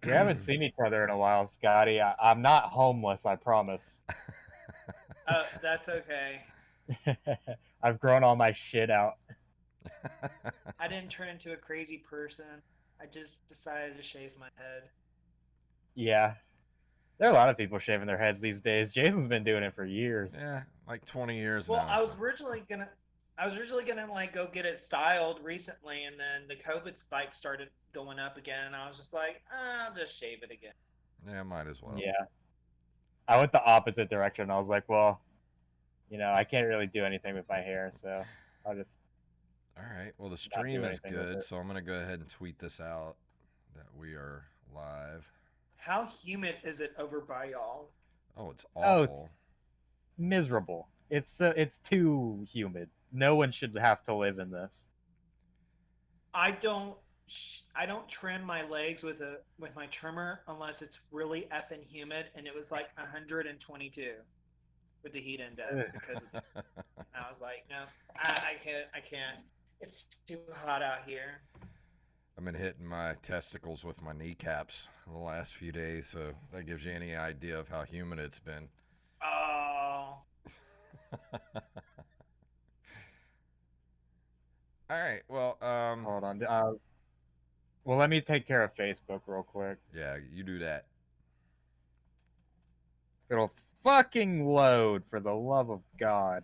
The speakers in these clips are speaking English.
We haven't seen each other in a while, Scotty. I'm not homeless, I promise. That's okay. I've grown all my shit out. I didn't turn into a crazy person. I just decided to shave my head. Yeah. There are a lot of people shaving their heads these days. Jason's been doing it for years. Yeah, like 20 years Well, now. So. I was originally gonna like go get it styled recently, and then the COVID spike started going up again, and I was just like, I'll just shave it again. Yeah, might as well. Yeah. I went the opposite direction. I was like, well, I can't really do anything with my hair, so I'll just. All right. Well, the Not stream do is anything with good, it. so I'm going to go ahead and tweet this out that we are live. How humid is it over by y'all? Oh, it's Oh, awful. it's miserable. It's too humid. No one should have to live in this. I don't I don't trim my legs with my trimmer unless it's really effing humid, and it was like 122 with the heat index because of I was like, no, I can't. It's too hot out here. I've been hitting my testicles with my kneecaps the last few days, so that gives you any idea of how humid it's been. Oh. All right. Well, Hold on. Well, let me take care of Facebook real quick. yeah, you do that. It'll fucking load, for the love of God.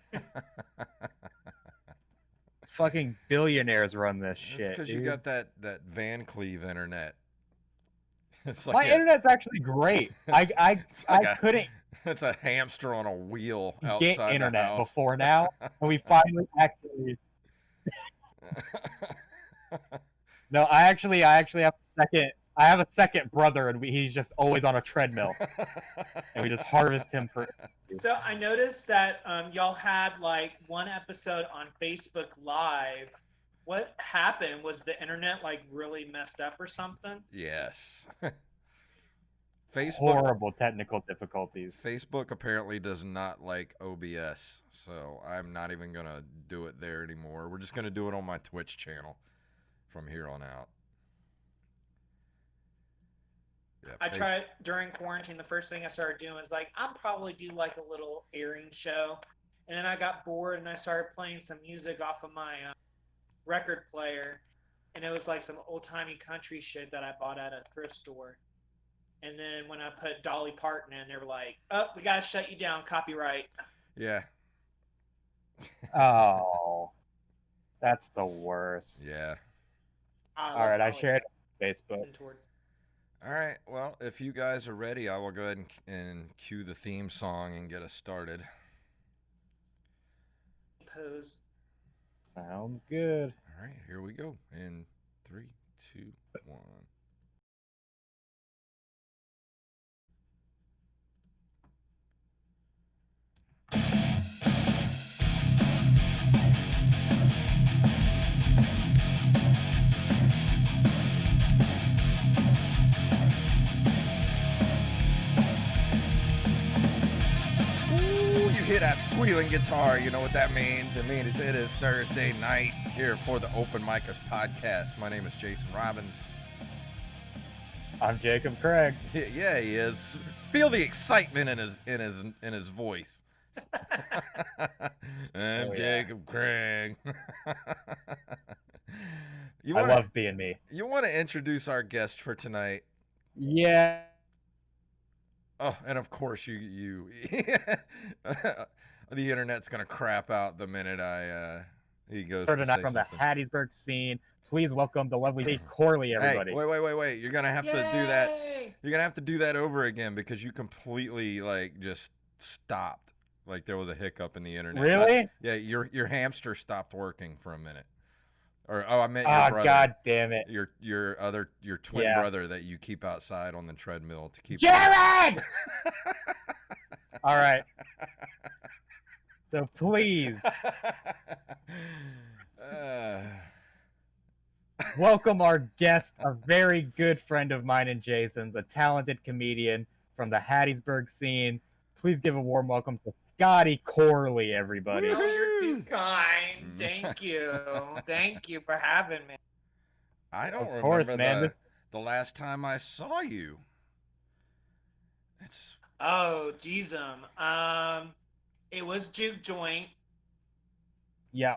Fucking billionaires run this shit. It's because you got that Van Cleave internet. It's like my internet's actually great. I couldn't. It's a hamster on a wheel outside get internet the house. Before now, and we finally actually. No, I actually have a second. I have a second brother, and he's just always on a treadmill, and we just harvest him for. So I noticed that y'all had like one episode on Facebook Live. What happened? Was the internet like really messed up or something? Yes. Facebook, horrible technical difficulties. Facebook apparently does not like OBS, so I'm not even going to do it there anymore. We're just going to do it on my Twitch channel from here on out. Yeah, I tried during quarantine. The first thing I started doing was like, I'll probably do like a little airing show. And then I got bored and I started playing some music off of my record player. And it was like some old timey country shit that I bought at a thrift store. And then when I put Dolly Parton in, they were like, oh, we got to shut you down, copyright. Yeah. Oh, that's the worst. Yeah. All right, I shared it on Facebook. All right, well, if you guys are ready, I will go ahead and cue the theme song and get us started. Pose. Sounds good. All right, here we go. In 3, 2, 1. Hear that squealing guitar, you know what that means. It means it is Thursday night here for the Open Micers podcast. My name is Jason Robbins. I'm Jacob Craig. Yeah, he is. Feel the excitement in his voice. I'm Jacob Craig. I love being me. You want to introduce our guest for tonight? Yeah. Oh, and of course you the internet's gonna crap out the minute he goes to say from something. The Hattiesburg scene. Please welcome the lovely Scottie Corley, everybody. Hey, wait. You're gonna have to do that. You're gonna have to do that over again because you completely just stopped. Like there was a hiccup in the internet. Really? Yeah, your hamster stopped working for a minute. Or I meant your brother. God damn it! Your twin brother that you keep outside on the treadmill to keep. Jared! All right. So please, welcome our guest, a very good friend of mine and Jason's, a talented comedian from the Hattiesburg scene. Please give a warm welcome to Scottie Corley, everybody. Oh, you're too kind. Thank you. Thank you for having me. I don't remember course, man. the last time I saw you. It's Oh, geez, it was Juke Joint. Yeah.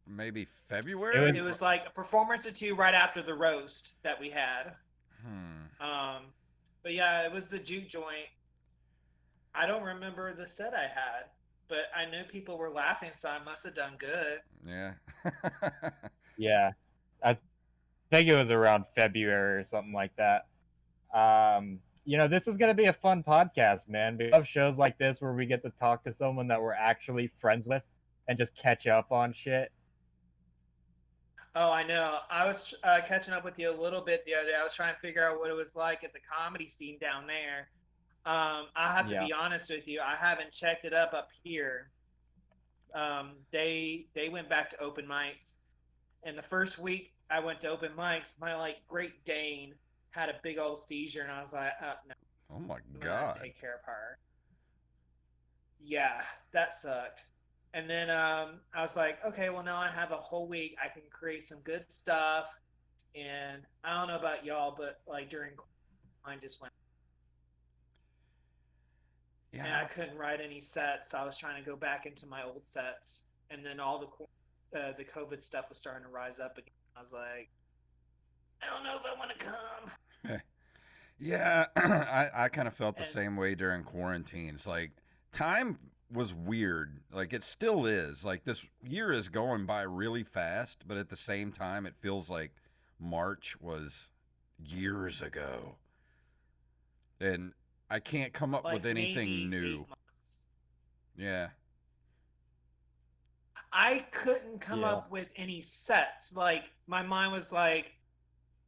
maybe It February. It was like a performance or two right after the roast that we had. Hmm. But yeah, it was the Juke Joint. I don't remember the set I had, but I knew people were laughing, so I must have done good. Yeah. Yeah. I think it was around February or something like that. This is going to be a fun podcast, man. We love shows like this where we get to talk to someone that we're actually friends with and just catch up on shit. Oh, I know. I was catching up with you a little bit the other day. I was trying to figure out what it was like at the comedy scene down there. I have to Yeah. be honest with you. I haven't checked it up here. They went back to open mics, and the first week I went to open mics, my like Great Dane had a big old seizure, and I was like, no, Oh my I'm gonna have God. to take care of her. Yeah, that sucked. And then I was like, okay, well now I have a whole week. I can create some good stuff. And I don't know about y'all, but like during mine just went, and I Yeah. couldn't write any sets. I was trying to go back into my old sets, and then all the COVID stuff was starting to rise up again. I was like, I don't know if I want to come. Yeah, I kind of felt the And same way during quarantines. Like, time was weird. Like, it still is. Like, this year is going by really fast, but at the same time, it feels like March was years ago. And I can't come up with like anything maybe new. 8 months. Yeah. I couldn't come Yeah. up with any sets. Like my mind was like,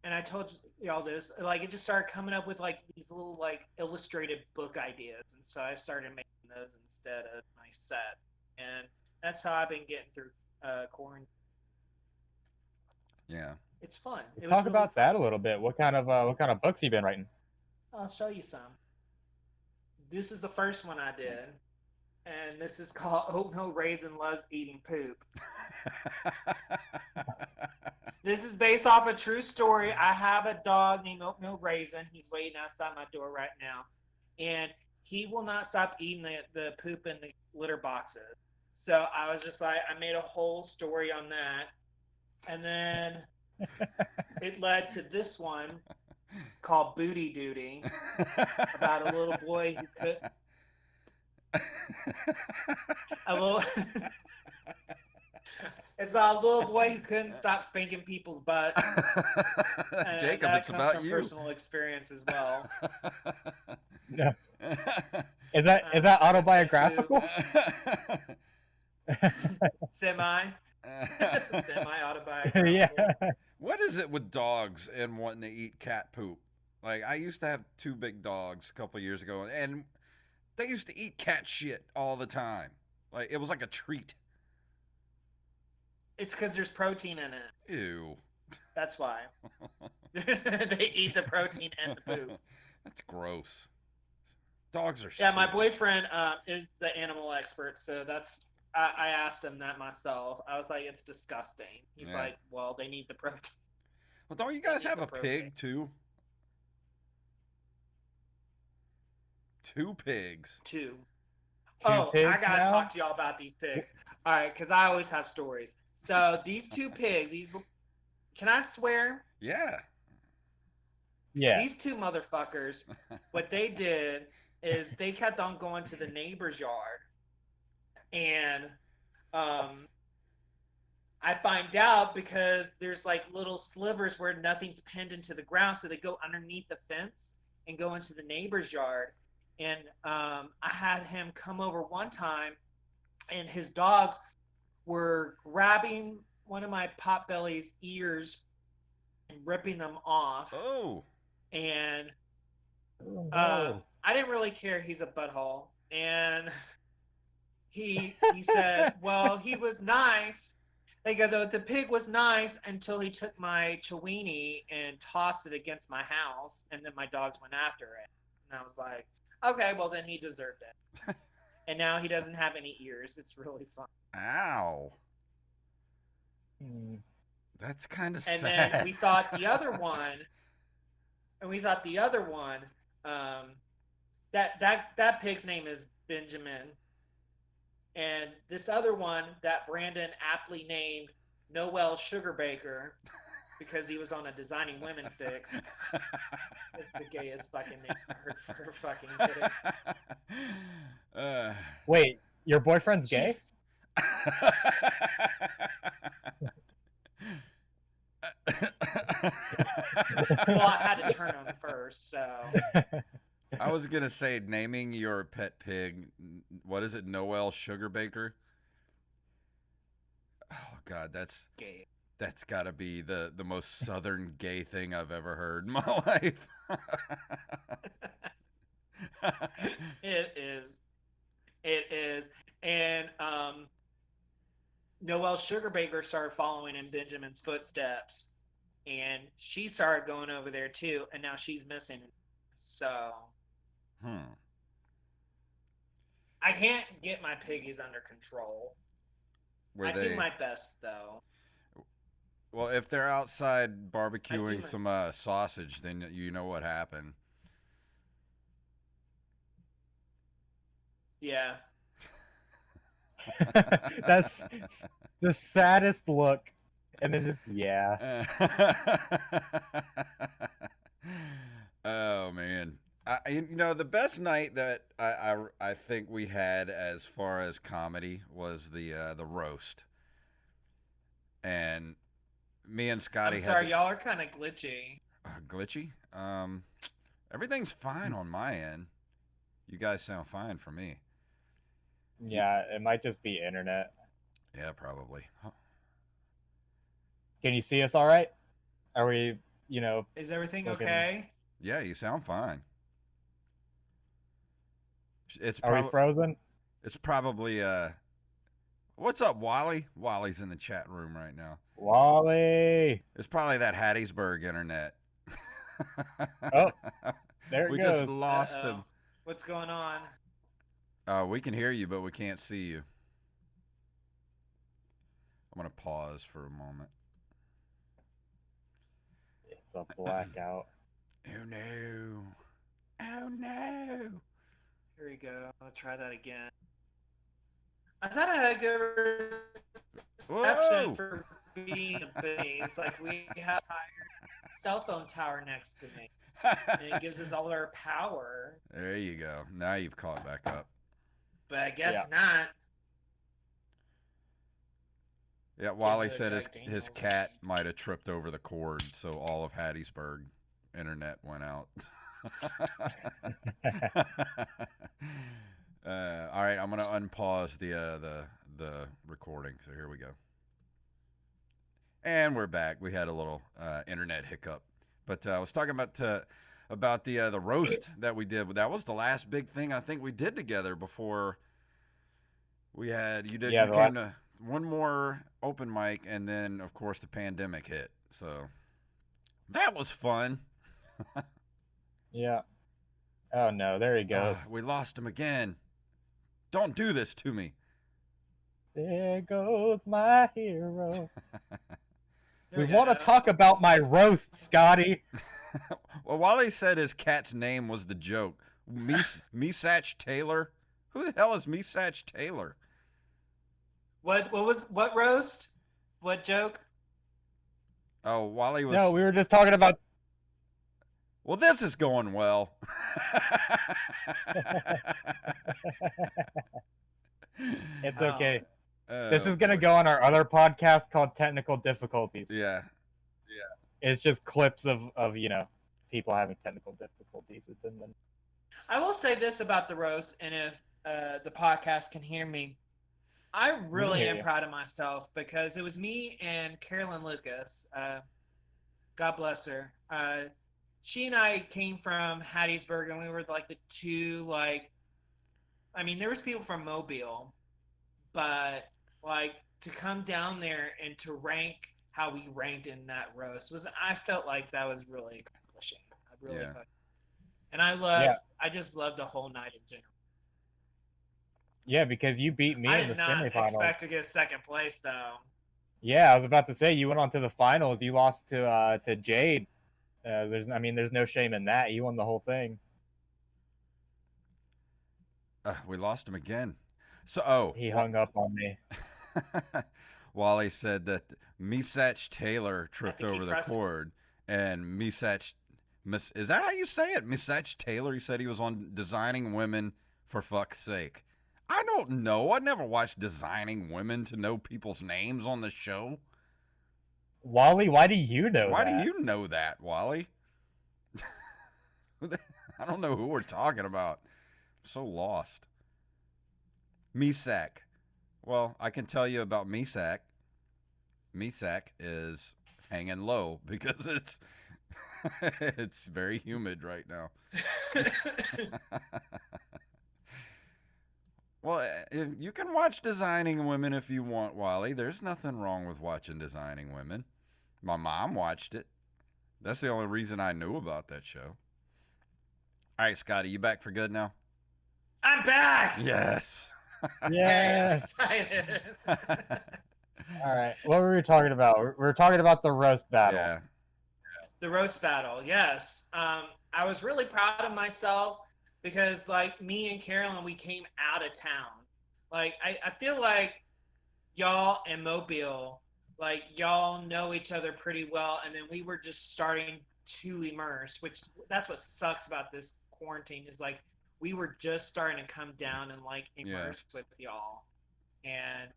and I told y'all this, like it just started coming up with like these little like illustrated book ideas, and so I started making those instead of my set, and that's how I've been getting through quarantine. Yeah. It's fun. Let's It was talk really about fun. that a little bit. What kind of books you been writing? I'll show you some. This is the first one I did, and this is called Oatmeal Raisin Loves Eating Poop. This is based off a true story. I have a dog named Oatmeal Raisin. He's waiting outside my door right now. And he will not stop eating the poop in the litter boxes. So I was just like, I made a whole story on that. And then it led to this one called Booty Duty about a little boy who could, a little, it's about a little boy who couldn't stop spanking people's butts. And Jacob, that it's comes about from you. personal experience as well. No. Is that autobiographical? Semi autobiographical. Yeah. What is it with dogs and wanting to eat cat poop? Like, I used to have two big dogs a couple years ago, and they used to eat cat shit all the time. Like, it was like a treat. It's because there's protein in it. Ew. That's why. They eat the protein and the poop. That's gross. Dogs are Yeah, my stupid. boyfriend is the animal expert, so that's. I asked him that myself. I was like, it's disgusting. He's Yeah. like, well, they need the protein. Well, don't you guys They need have the a protein. pig, too? Two pigs. Two. Two Oh, pigs I gotta now? talk to y'all about these pigs. All right, because I always have stories. So these two pigs, can I swear? Yeah. Yeah. These two motherfuckers, what they did is they kept on going to the neighbor's yard, and I find out because there's like little slivers where nothing's pinned into the ground, so they go underneath the fence and go into the neighbor's yard. And I had him come over one time, and his dogs were grabbing one of my potbelly's ears and ripping them off. Oh. And Oh, no. I didn't really care. He's a butthole, and he said, "Well, he was nice." They go, the pig was nice until he took my Chiweenie and tossed it against my house, and then my dogs went after it. And I was like, okay, well then he deserved it. And now he doesn't have any ears. It's really fun. Ow. Hmm. That's kind of And sad. then we thought the other one and we thought the other one, that pig's name is Benjamin, and this other one that Brandon aptly named Noel Sugarbaker because he was on a Designing Women fix. It's the gayest fucking name I heard for a fucking kid. Wait, your boyfriend's gay? Well, I had to turn him first, so. I was gonna say naming your pet pig. What is it, Noel Sugarbaker? Oh God, that's gay. That's got to be the most southern gay thing I've ever heard in my life. It is. It is. And Noelle Sugarbaker started following in Benjamin's footsteps. And she started going over there too. And now she's missing. So. I can't get my piggies under control. I do my best, though. Well, if they're outside barbecuing some sausage, then you know what happened. Yeah. That's the saddest look. And then just, yeah. Oh, man. The best night that I think we had as far as comedy was the roast. And me and Scottie. I'm sorry, y'all are kind of glitchy. Glitchy? Everything's fine on my end. You guys sound fine for me. Yeah, it might just be internet. Yeah, probably. Huh. Can you see us all right? Are we, Is everything okay? Yeah, you sound fine. Are we frozen? It's probably what's up, Wally? Wally's in the chat room right now. Wally! It's probably that Hattiesburg internet. Oh, there it goes. We just lost him. What's going on? We can hear you, but we can't see you. I'm going to pause for a moment. It's a blackout. Oh, no. Oh, no. Here we go. I'll try that again. I thought I had a good reception for being a base. Like, we have a cell phone tower next to me. And it gives us all our power. There you go. Now you've caught back up. But I guess not. Yeah, Wally said his cat might have tripped over the cord, so all of Hattiesburg internet went out. All right, I'm gonna unpause the recording. So here we go, and we're back. We had a little internet hiccup, but I was talking about the roast that we did. That was the last big thing I think we did together before we had you came to one more open mic, and then of course the pandemic hit. So that was fun. Yeah. Oh no, there he goes. We lost him again. Don't do this to me. There goes my hero. We want to talk about my roast, Scotty. Well, Wally said his cat's name was the joke. Mesach Taylor? Who the hell is Mesach Taylor? What roast? What joke? Oh, Wally was... No, we were just talking about... Well, this is going well. It's okay. This is going to go on our other podcast called Technical Difficulties. Yeah. It's just clips of people having technical difficulties. It's in the... I will say this about the roast, and if the podcast can hear me, I really am proud of myself because it was me and Carolyn Lucas. God bless her. She and I came from Hattiesburg, and we were like the two, there was people from Mobile, but to come down there and to rank how we ranked in that roast I felt like that was really accomplishing. I really felt, and I just loved the whole night in general. Yeah, because you beat me in the semifinals. I did not expect to get second place, though. Yeah, I was about to say, you went on to the finals. You lost to Jade There's no shame in that. He won the whole thing. We lost him again. So, He hung up on me. Wally said that Misach Taylor tripped over the cord, and Misach, is that how you say it? Misach Taylor, he said he was on Designing Women for fuck's sake. I don't know. I never watched Designing Women to know people's names on the show. Wally, why do you know Why that? do you know that, Wally? I don't know who we're talking about. I'm so lost. Misak. Well, I can tell you about Misak. Misak is hanging low because it's very humid right now. Well, you can watch Designing Women if you want, Wally. There's nothing wrong with watching Designing Women. My mom watched it. That's the only reason I knew about that show. All right, Scotty, you back for good now? I'm back! Yes. Yes. All right. What were we talking about? We were talking about the roast battle. Yeah. The roast battle, yes. I was really proud of myself because, like, me and Carolyn, we came out of town. Like, I feel like y'all and Mobile, like, y'all know each other pretty well, and then we were just starting to immerse, which that's what sucks about this quarantine is, like, we were just starting to come down and, like, immerse with y'all. And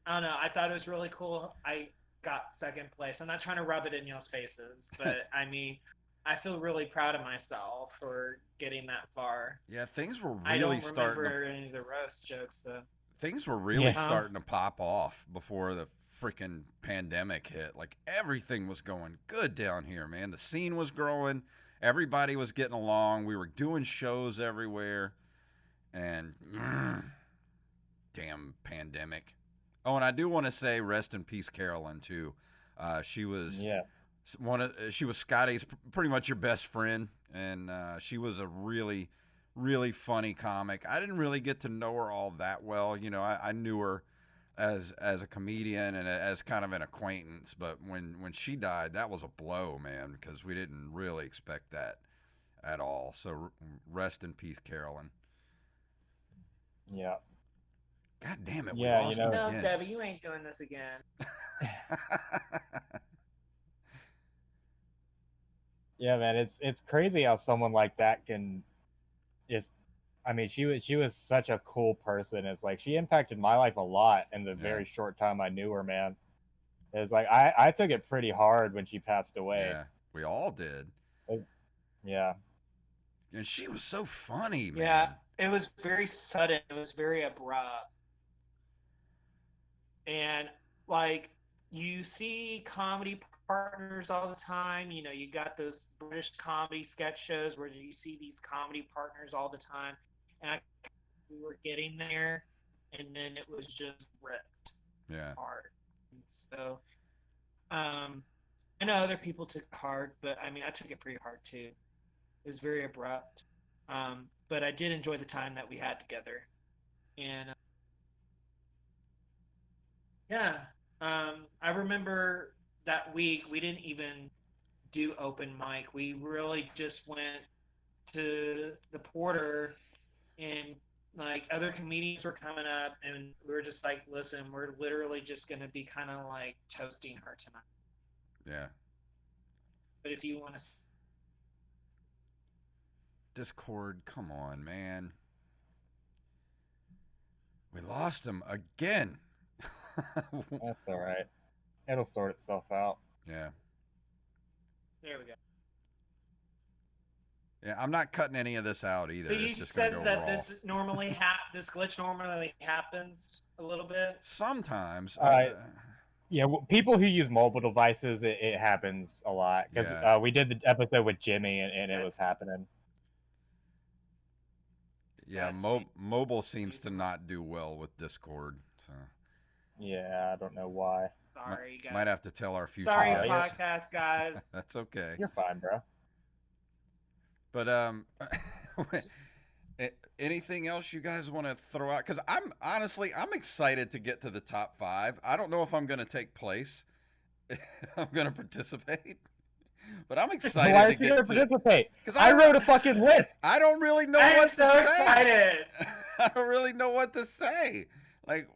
I don't know, I thought it was really cool. I got second place. I'm not trying to rub it in y'all's faces, but I mean, I feel really proud of myself for getting that far. Yeah, things were really I don't starting remember any of the roast jokes though. Things were really starting to pop off before the freaking pandemic hit. Like everything was going good down here, man. The scene was growing. Everybody was getting along. We were doing shows everywhere. And damn pandemic. Oh, and I do want to say rest in peace, Carolyn, too. She was she was Scotty's pretty much your best friend, and she was a really, really funny comic. I didn't really get to know her all that well. You know, I knew her as a comedian and as kind of an acquaintance, but when she died, that was a blow, man, because we didn't really expect that at all. So rest in peace, Carolyn. Yeah. God damn it, we lost him again. No, Debbie, you ain't doing this again. Yeah, man, it's crazy how someone like that can just she was such a cool person. It's like she impacted my life a lot in the very short time I knew her, man. It's like I took it pretty hard when she passed away. Yeah, we all did. Yeah. And she was so funny, man. Yeah, it was very sudden. It was very abrupt. And like you see comedy partners all the time. You know, you got those British comedy sketch shows where you see these comedy partners all the time. And we were getting there, and then it was just ripped hard. And so, I know other people took it hard, but I mean, I took it pretty hard too. It was very abrupt, but I did enjoy the time that we had together. And I remember that week we didn't even do open mic. We really just went to the Porter, and like other comedians were coming up, and we were just like, listen, we're literally just going to be kind of like toasting her tonight. Yeah. But if you want to... Discord, come on, man. We lost him again. That's all right. It'll sort itself out. Yeah. There we go. Yeah, I'm not cutting any of this out either. So you said that this glitch normally happens a little bit? Sometimes. Yeah, people who use mobile devices, it happens a lot. Because we did the episode with Jimmy, and it was happening. Yeah, mobile seems to not do well with Discord. So. Yeah, I don't know why. Sorry, guys. Might have to tell our future guests. Podcast guys. That's okay. You're fine, bro. But anything else you guys want to throw out? Because I'm excited to get to the top 5. I don't know if I'm going to take place. I'm going to participate. But I'm excited Why to aren't you get gonna to participate? because I wrote a fucking list. I don't really know I'm what to so say. excited. I don't really know what to say. Like,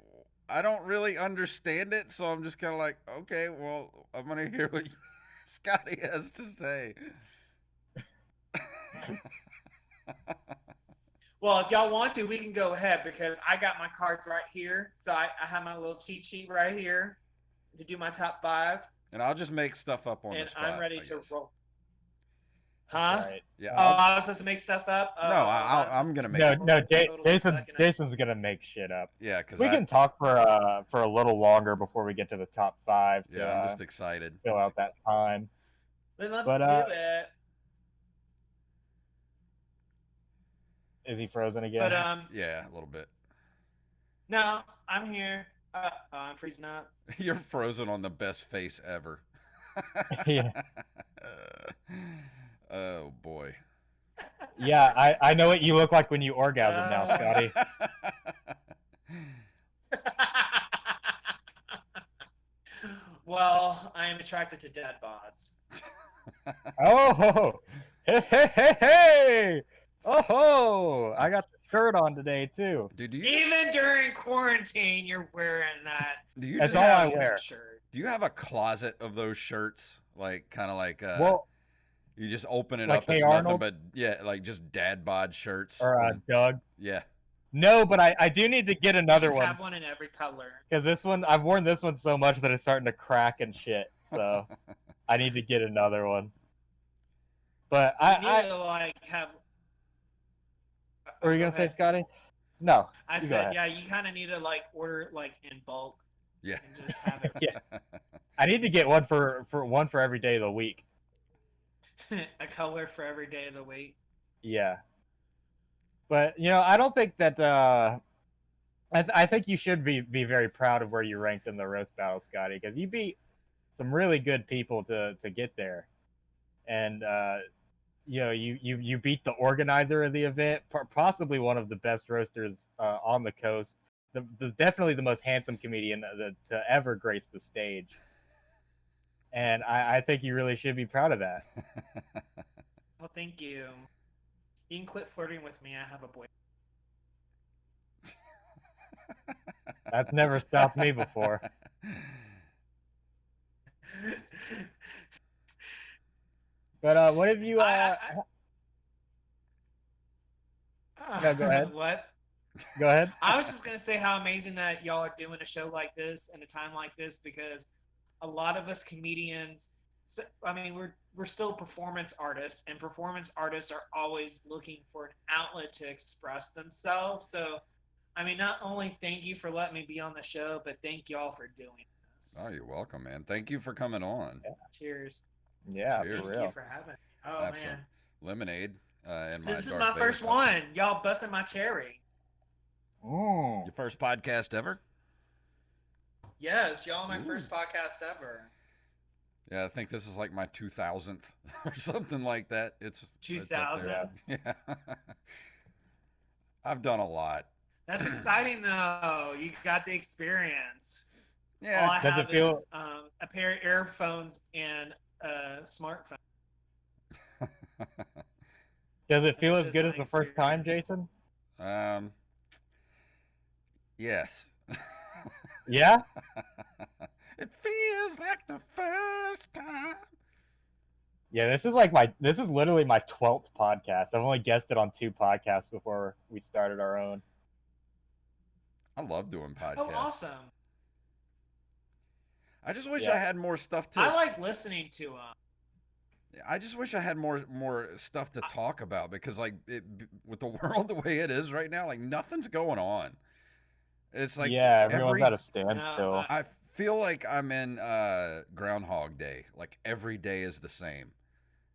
I don't really understand it, so I'm just kind of like, okay, well, I'm gonna hear what Scotty has to say. Well, if y'all want to, we can go ahead because I got my cards right here. So I have my little cheat sheet right here to do my top 5. And I'll just make stuff up on the And spot. I'm ready to guess. roll. Huh? Right. Yeah. Oh, I was supposed to make stuff up? No, I'm gonna make No, it. no, Totally sucking at- Jason's gonna make shit up. Yeah, because We can talk for a little longer before we get to the top 5 to I'm just excited. fill out that time. Then let's But, do it. Is he frozen again? But Yeah, a little bit. no, I'm here. I'm freezing up. You're frozen on the best face ever. Yeah. Oh boy. Yeah, I know what you look like when you orgasm now, Scotty. Well, I am attracted to dad bods. Oh, hey, hey, hey, hey! Oh, I got the shirt on today too. Dude, do you Even during quarantine, you're wearing that. do you That's just all I have, wear. Shirt. do you have a closet of those shirts? Like kind of like Well, you just open it like up. Hey It's Arnold? nothing but yeah, like just dad bod shirts. or Doug. Yeah. No, but I do need to get You another should one have one in every color. because this one I've worn this one so much that it's starting to crack and shit. So I need to get another one. But You need I to like have. what were you Go gonna say, ahead. Scotty? No. I you go said, ahead. yeah, you kind of need to like order it like in bulk Yeah. and just have it. Yeah. I need to get one for one for every day of the week. A color for every day of the week. Yeah. But I don't think that I think you should be very proud of where you ranked in the roast battle, Scotty, because you beat some really good people to get there, and you beat the organizer of the event, possibly one of the best roasters on the coast, definitely the most handsome comedian to ever grace the stage, and I think you really should be proud of that. Well, thank you. You can quit flirting with me. I have a boy. That's never stopped me before. But what have you? No, go ahead. What? Go ahead. I was just gonna say how amazing that y'all are doing a show like this and a time like this because a lot of us comedians, I mean, we're still performance artists, and performance artists are always looking for an outlet to express themselves. So, I mean, not only thank you for letting me be on the show, but thank y'all for doing this. Oh, you're welcome, man. Thank you for coming on. Cheers. Yeah, Cheers. for Thank real. you for having me. Oh, Have some man. lemonade. And This is Darth my Vader first cup. one. Y'all busting my cherry. Mm. Your first podcast ever? Yes, y'all my Ooh. first podcast ever. Yeah, I think this is like my 2000th or something like that. It's up 2000. there. Yeah. I've done a lot. That's exciting though. You got the experience. All Yeah. I Does it have feel- is a pair of earphones and a smartphone. Does it feel This as is good my as the first time, experience. Jason? Yes. Yeah. It feels like the first time. Yeah, this is literally my 12th podcast. I've only guested on 2 podcasts before we started our own. I love doing podcasts. Oh, awesome. I just wish Yeah. I had more stuff to. I like listening to them. I just wish I had more stuff to talk about because like with the world the way it is right now, like nothing's going on. It's like yeah, everyone's at a standstill. No, I feel like I'm in Groundhog Day. Like every day is the same.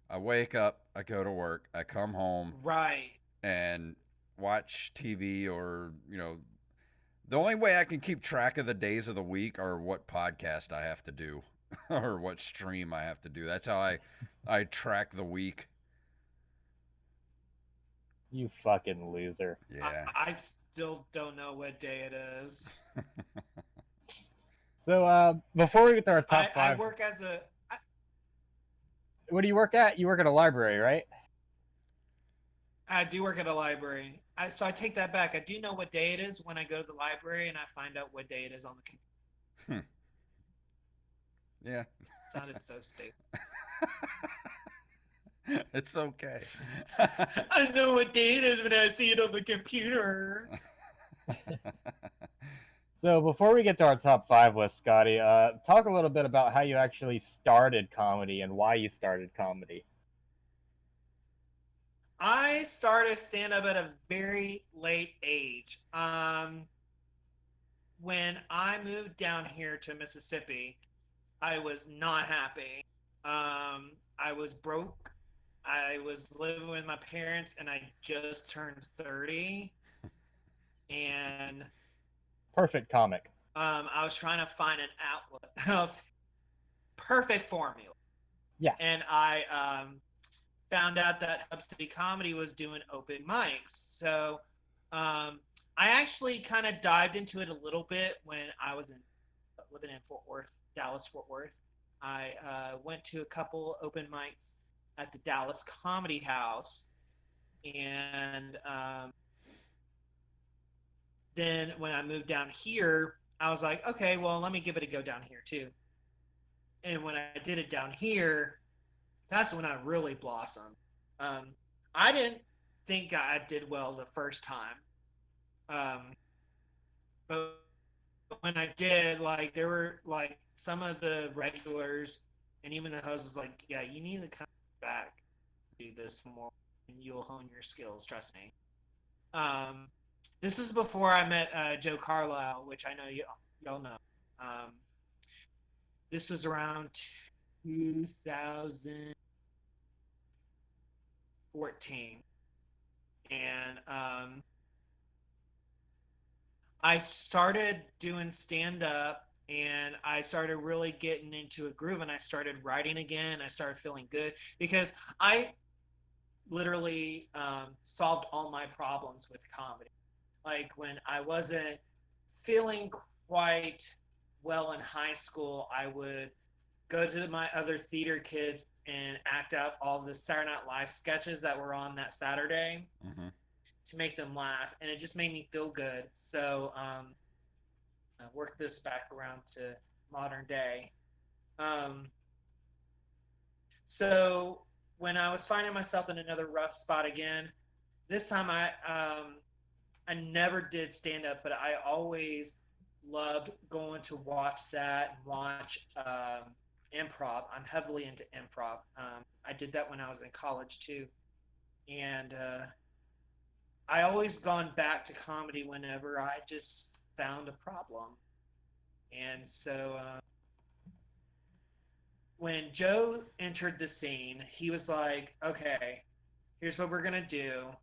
I wake up, I go to work, I come home Right. and watch TV or, the only way I can keep track of the days of the week are what podcast I have to do or what stream I have to do. That's how I track the week. You fucking loser. Yeah. I still don't know what day it is. So before we get to our top I 5, work as a. What do you work at? You work at a library, right? I do work at a library. So I take that back. I do know what day it is when I go to the library and I find out what day it is on the computer. Yeah. Sounded so stupid. It's okay. I know what day it is when I see it on the computer. So before we get to our top 5 list, Scotty, talk a little bit about how you actually started comedy and why you started comedy. I started stand-up at a very late age. When I moved down here to Mississippi, I was not happy. I was broke. I was living with my parents, and I just turned 30. And Perfect comic. I was trying to find an outlet of perfect formula. Yeah. And I found out that Hub City Comedy was doing open mics. So I actually kind of dived into it a little bit when I was living in Fort Worth, Dallas, Fort Worth. I went to a couple open mics at the Dallas Comedy House. And then when I moved down here, I was like, okay, well, let me give it a go down here too. And when I did it down here, that's when I really blossomed. I didn't think I did well the first time. But when I did, like, there were like some of the regulars and even the host was like, yeah, you need to come back, do this more, and you'll hone your skills. Trust me. This was before I met Joe Carlisle, which I know y'all know. This was around 2014, and I started doing stand up and I started really getting into a groove and I started writing again. I started feeling good because I literally solved all my problems with comedy. Like when I wasn't feeling quite well in high school, I would go to my other theater kids and act out all the Saturday Night Live sketches that were on that Saturday. Mm-hmm. To make them laugh, and it just made me feel good. So I worked this back around to modern day. So when I was finding myself in another rough spot again, this time I never did stand up, but I always loved going to watch that and watch improv. I'm heavily into improv. I did that when I was in college too, and I always gone back to comedy whenever I just found a problem. And so when Joe entered the scene, he was like, okay, here's what we're going to do.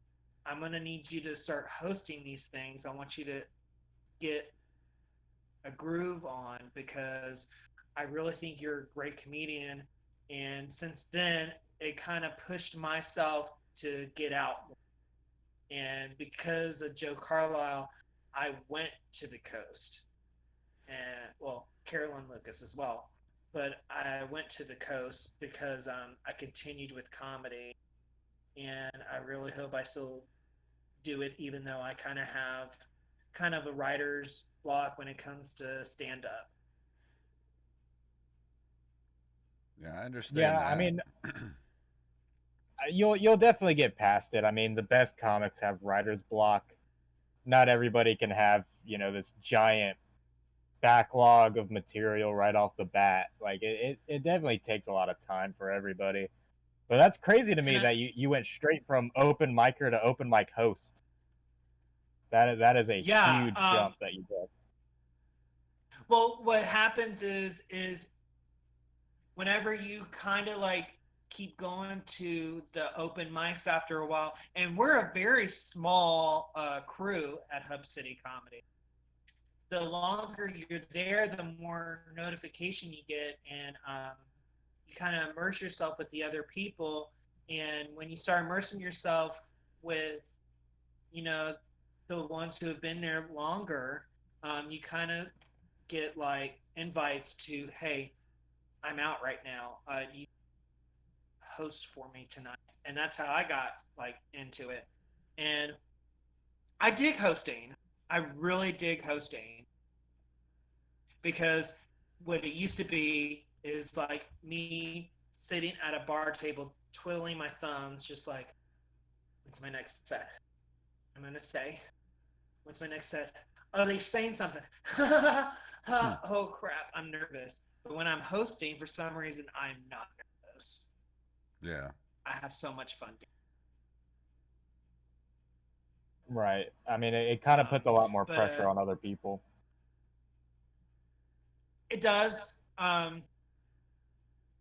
I'm going to need you to start hosting these things. I want you to get a groove on because I really think you're a great comedian. And since then, it kind of pushed myself to get out. And because of Joe Carlisle, I went to the coast. And, well, Carolyn Lucas as well. But I went to the coast because I continued with comedy. And I really hope I still do it, even though I kind of have kind of a writer's block when it comes to stand up. Yeah, I understand. Yeah, that. I mean, you'll definitely get past it. I mean, the best comics have writer's block. Not everybody can have, this giant backlog of material right off the bat. Like it definitely takes a lot of time for everybody. But that's crazy to me that you went straight from open micer to open mic host. That is a huge jump that you did. Well, what happens is whenever you kind of like keep going to the open mics after a while, and we're a very small crew at Hub City Comedy. The longer you're there, the more notification you get, and you kind of immerse yourself with the other people. And when you start immersing yourself with, the ones who have been there longer, you kind of get like invites to, hey, I'm out right now. Do you host for me tonight. And that's how I got like into it. And I dig hosting. I really dig hosting because what it used to be is like me sitting at a bar table, twiddling my thumbs, just like, what's my next set? I'm going to say, what's my next set? Oh, they're saying something. Oh, crap. I'm nervous. But when I'm hosting, for some reason, I'm not nervous. Yeah. I have so much fun. Right. I mean, it kind of puts a lot more pressure on other people. It does.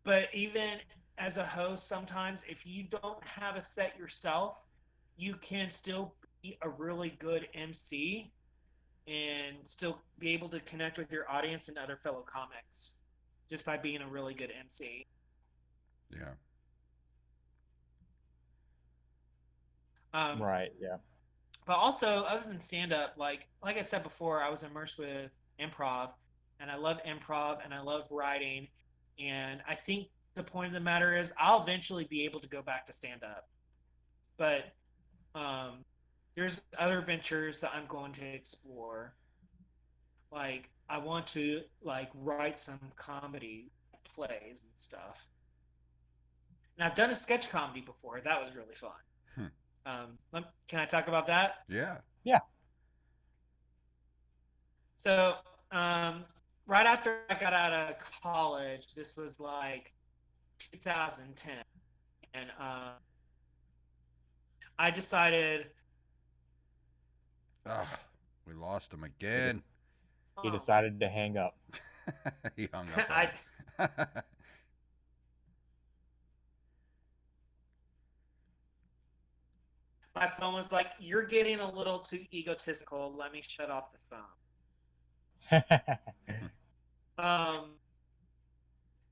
But even as a host, sometimes if you don't have a set yourself, you can still be a really good MC and still be able to connect with your audience and other fellow comics just by being a really good MC. Yeah. Right. Yeah. But also, other than stand-up, like I said before, I was immersed with improv, and I love improv, and I love writing, and I think the point of the matter is I'll eventually be able to go back to stand-up. But there's other ventures that I'm going to explore. Like I want to like write some comedy plays and stuff. And I've done a sketch comedy before. That was really fun. Can I talk about that? Yeah. Yeah. So, right after I got out of college, this was like 2010, and I decided. We lost him again. He decided to hang up. He hung up. My phone was like, "You're getting a little too egotistical. Let me shut off the phone."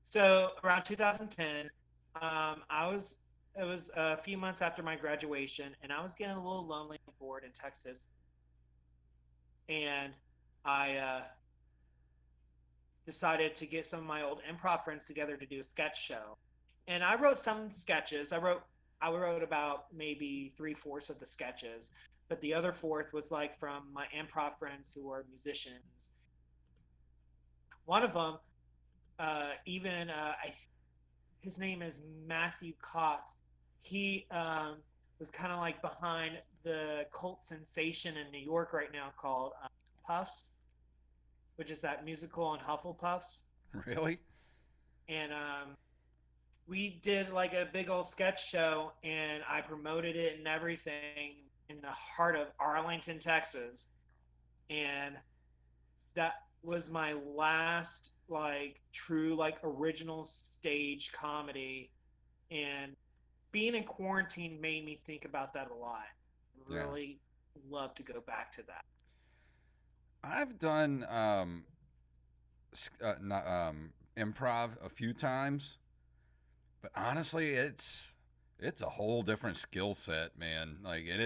So around 2010, it was a few months after my graduation, and I was getting a little lonely and bored in Texas, and I decided to get some of my old improv friends together to do a sketch show. And I wrote some sketches. I wrote about maybe 3/4 of the sketches, but the other fourth was like from my improv friends who are musicians. One of them, his name is Matthew Kotz. He was kind of like behind the cult sensation in New York right now called Puffs, which is that musical on Hufflepuffs. Really? And we did like a big old sketch show, and I promoted it and everything in the heart of Arlington, Texas. And that was my last like true like original stage comedy, and being in quarantine made me think about that a lot. Really love to go back to that. I've done improv a few times, but honestly, it's a whole different skill set, man. Like, and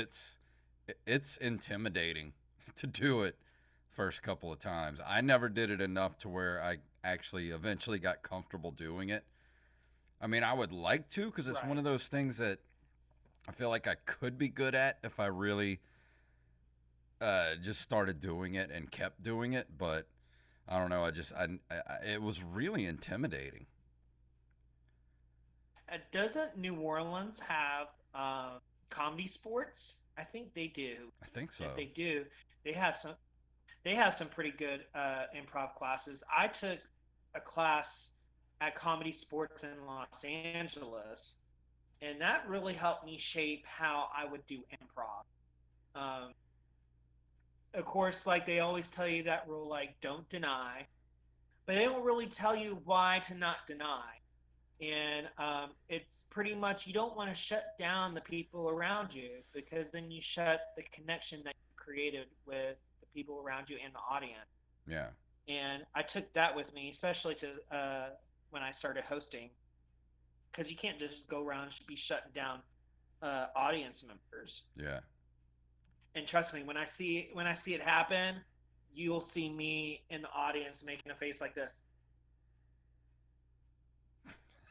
it's intimidating to do it first couple of times. I never did it enough to where I actually eventually got comfortable doing it. I mean, I would like to, because it's one of those things that I feel like I could be good at if I really just started doing it and kept doing it. But I don't know. It was really intimidating. Doesn't New Orleans have comedy sports? I think they do. I think so. If they do, they have some pretty good improv classes. I took a class at Comedy Sports in Los Angeles, and that really helped me shape how I would do improv. Of course, like they always tell you that rule, like don't deny, but they don't really tell you why to not deny. And it's pretty much you don't want to shut down the people around you, because then you shut the connection that you created with the people around you and the audience. Yeah. And I took that with me, especially to when I started hosting, because you can't just go around and be shutting down audience members. Yeah. And trust me, when I see it happen, you'll see me in the audience making a face like this.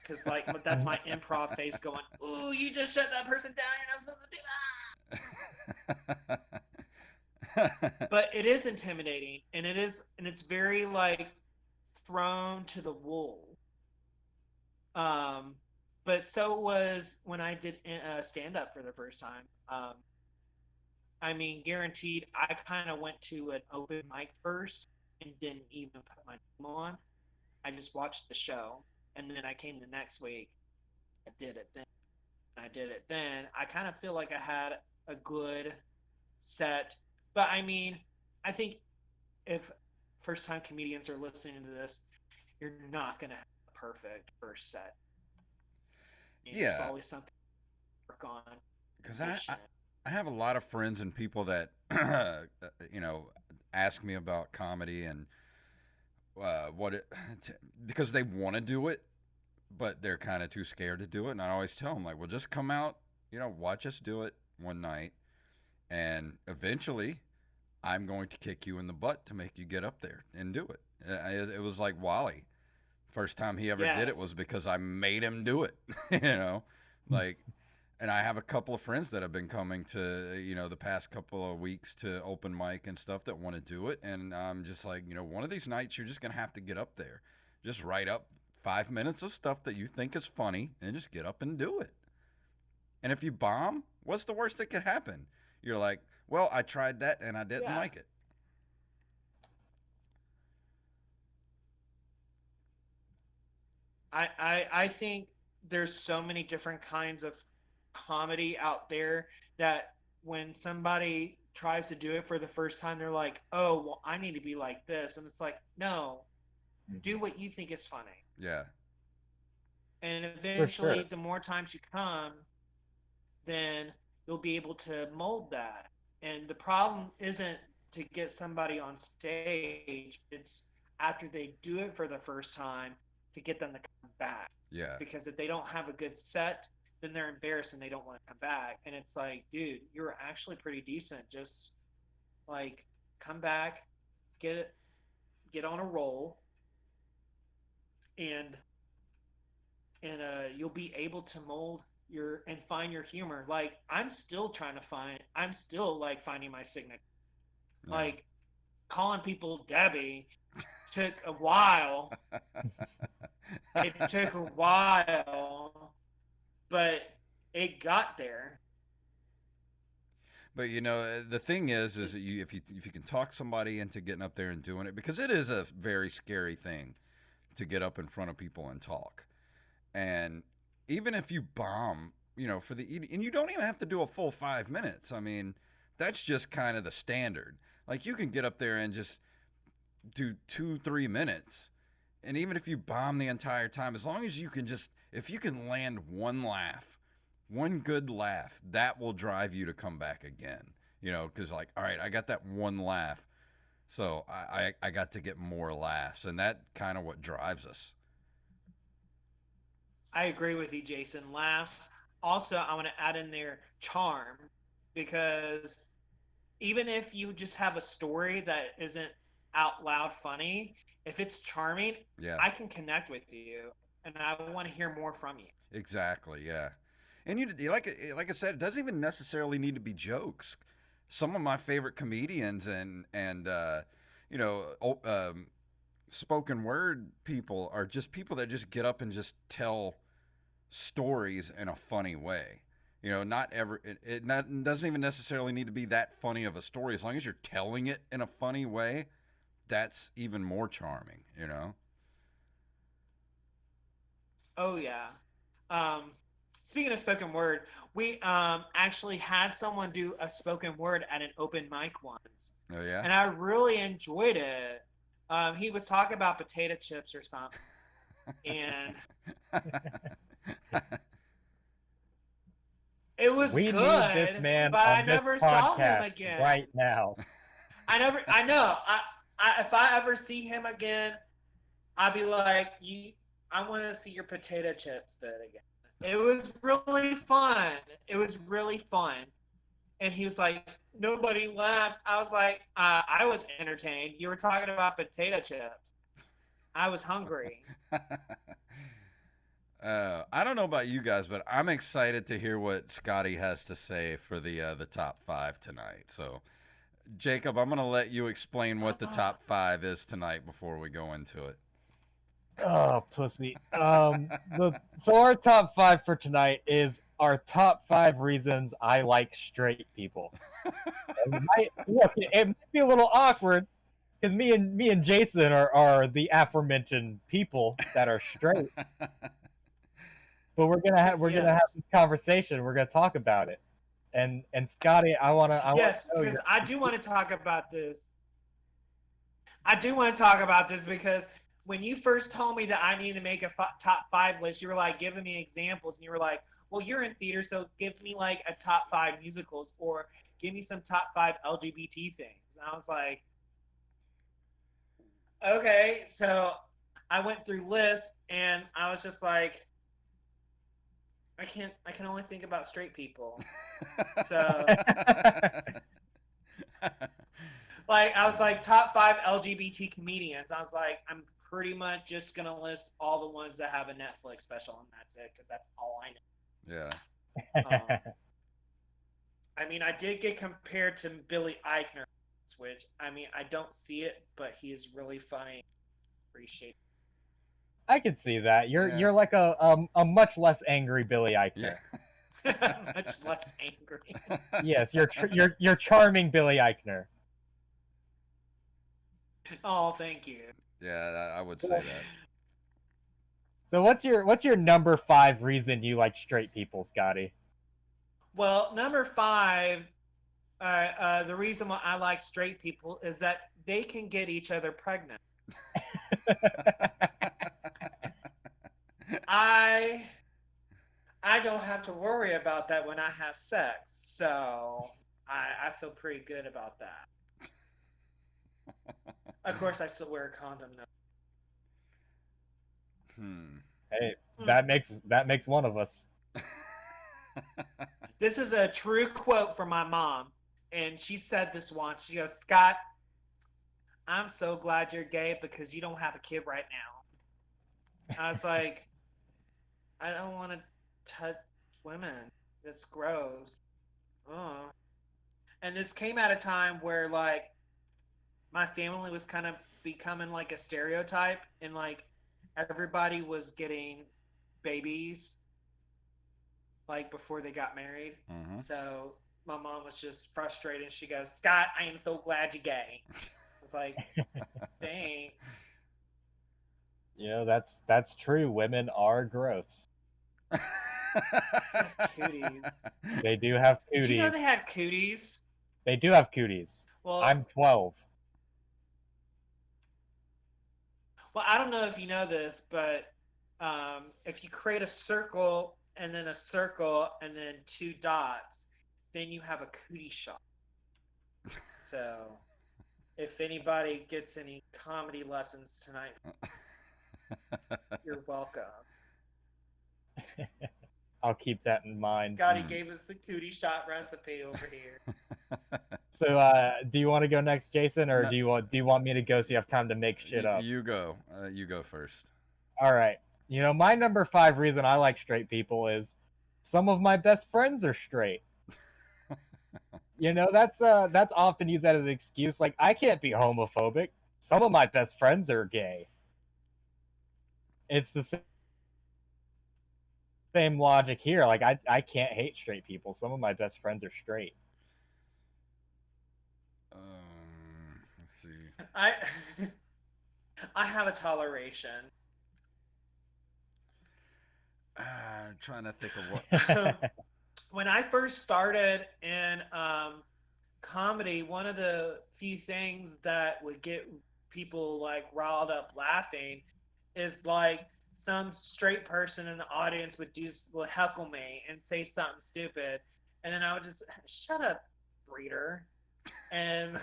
because like that's my improv face going, "Ooh, you just shut that person down. You're not supposed to do that." But it is intimidating, and it's very like thrown to the wolves. But so was when I did stand up for the first time. I mean, guaranteed, I kind of went to an open mic first and didn't even put my name on. I just watched the show, and then I came the next week. I did it then. I did it then. I kind of feel like I had a good set. But I mean, I think if first time comedians are listening to this, you're not going to have a perfect first set. There's always something to work on. Because I have a lot of friends and people that, ask me about comedy and because they want to do it, but they're kind of too scared to do it. And I always tell them, like, well, just come out, watch us do it one night. And eventually I'm going to kick you in the butt to make you get up there and do it. It was like Wally. First time he ever did it was because I made him do it, like, and I have a couple of friends that have been coming to, the past couple of weeks to open mic and stuff that want to do it. And I'm just like, one of these nights you're just going to have to get up there. Just write up 5 minutes of stuff that you think is funny and just get up and do it. And if you bomb, what's the worst that could happen? You're like, well, I tried that and I didn't like it. I think there's so many different kinds of comedy out there that when somebody tries to do it for the first time, they're like, oh, well, I need to be like this. And it's like, no, do what you think is funny. Yeah. And eventually, the more times you come, then you'll be able to mold that. And the problem isn't to get somebody on stage. It's after they do it for the first time to get them to come back. Yeah. Because if they don't have a good set, then they're embarrassed and they don't want to come back. And it's like, dude, you're actually pretty decent. Just like come back, get on a roll, and you'll be able to mold and find your humor. Like I'm still like finding my signature. Yeah. Like calling people Debbie took a while. It took a while, but it got there. But the thing is that if you can talk somebody into getting up there and doing it, because it is a very scary thing to get up in front of people and talk. And even if you bomb, and you don't even have to do a full 5 minutes. I mean, that's just kind of the standard. Like you can get up there and just do 2-3 minutes. And even if you bomb the entire time, as long as if you can land one good laugh, that will drive you to come back again. Because like, all right, I got that one laugh. So I got to get more laughs. And that kind of what drives us. I agree with you, Jason. Laughs. Also, I want to add in there charm, because even if you just have a story that isn't out loud funny, if it's charming, I can connect with you, and I want to hear more from you. Exactly, yeah. And you like I said, it doesn't even necessarily need to be jokes. Some of my favorite comedians and spoken word people are just people that just get up and just tell stories in a funny way. It doesn't even necessarily need to be that funny of a story. As long as you're telling it in a funny way, that's even more charming, Oh yeah. Speaking of spoken word, we actually had someone do a spoken word at an open mic once. Oh yeah. And I really enjoyed it. He was talking about potato chips or something. And it was we good. Need this man but on I this never saw him again. Right now. I know. If I ever see him again, I'll be like, I want to see your potato chips bit again. It was really fun. And he was like, nobody laughed. I was like, I was entertained. You were talking about potato chips. I was hungry. I don't know about you guys, but I'm excited to hear what Scotty has to say for the top 5 tonight. So, Jacob, I'm going to let you explain what the top 5 is tonight before we go into it. Oh, pussy. So our top 5 for tonight is our top 5 reasons I like straight people. Look, it might be a little awkward because me and Jason are the aforementioned people that are straight. But we're gonna have this conversation. We're gonna talk about it. And Scotty, I wanna because I do want to talk about this. I do want to talk about this because when you first told me that I need to make a top 5 list, you were like giving me examples, and you were like, "Well, you're in theater, so give me like a top 5 musicals, or give me some top 5 LGBT things." And I was like, "Okay." So I went through lists, and I was just like, I can only think about straight people. So like I was like top 5 LGBT comedians. I was like, I'm pretty much just gonna list all the ones that have a Netflix special, and that's it, because that's all I know. Yeah. I mean, I did get compared to Billy Eichner, which I mean, I don't see it, but he is really funny. Appreciate it. I can see that. You're like a much less angry Billy Eichner. Yeah. Much less angry. Yes, you're charming Billy Eichner. Oh, thank you. Yeah, I would say that. So what's your number 5 reason you like straight people, Scotty? Well, number 5, the reason why I like straight people is that they can get each other pregnant. I don't have to worry about that when I have sex, so I feel pretty good about that. Of course, I still wear a condom now. Hey, that makes one of us. This is a true quote from my mom, and she said this once. She goes, "Scott, I'm so glad you're gay because you don't have a kid right now." I was like, I don't want to touch women. That's gross. Oh. And this came at a time where like my family was kind of becoming like a stereotype, and like everybody was getting babies like before they got married. Mm-hmm. So my mom was just frustrated. She goes, "Scott, I am so glad you're gay." I was like, thanks. You know, that's true. Women are gross. Cooties. They do have cooties. Did you know they had cooties? They do have cooties. Well, I'm 12. Well, I don't know if you know this, but if you create a circle and then a circle and then 2 dots, then you have a cootie shot. So if anybody gets any comedy lessons tonight, you're welcome. I'll keep that in mind. Scotty gave us the cootie shot recipe over here. So, do you want to go next, Jason, or do you want me to go so you have time to make shit up? You go. You go first. All right. You know, my number 5 reason I like straight people is some of my best friends are straight. You know, that's often used as an excuse. Like, I can't be homophobic. Some of my best friends are gay. It's the same logic here. Like, I can't hate straight people. Some of my best friends are straight. Let's see. I have a toleration. I'm trying to think of what. When I first started in comedy, one of the few things that would get people like riled up laughing is like some straight person in the audience would heckle me and say something stupid, and then I would just shut up, breeder, and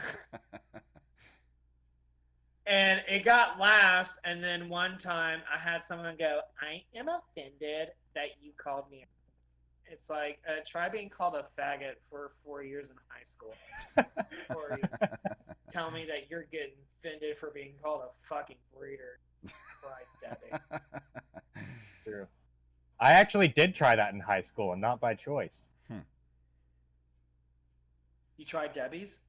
and it got laughs. And then one time I had someone go, "I am offended that you called me." It's like, try being called a faggot for 4 years in high school. Or tell me that you're getting offended for being called a fucking breeder. Christ, Debbie. True. I actually did try that in high school, and not by choice. You tried Debbie's?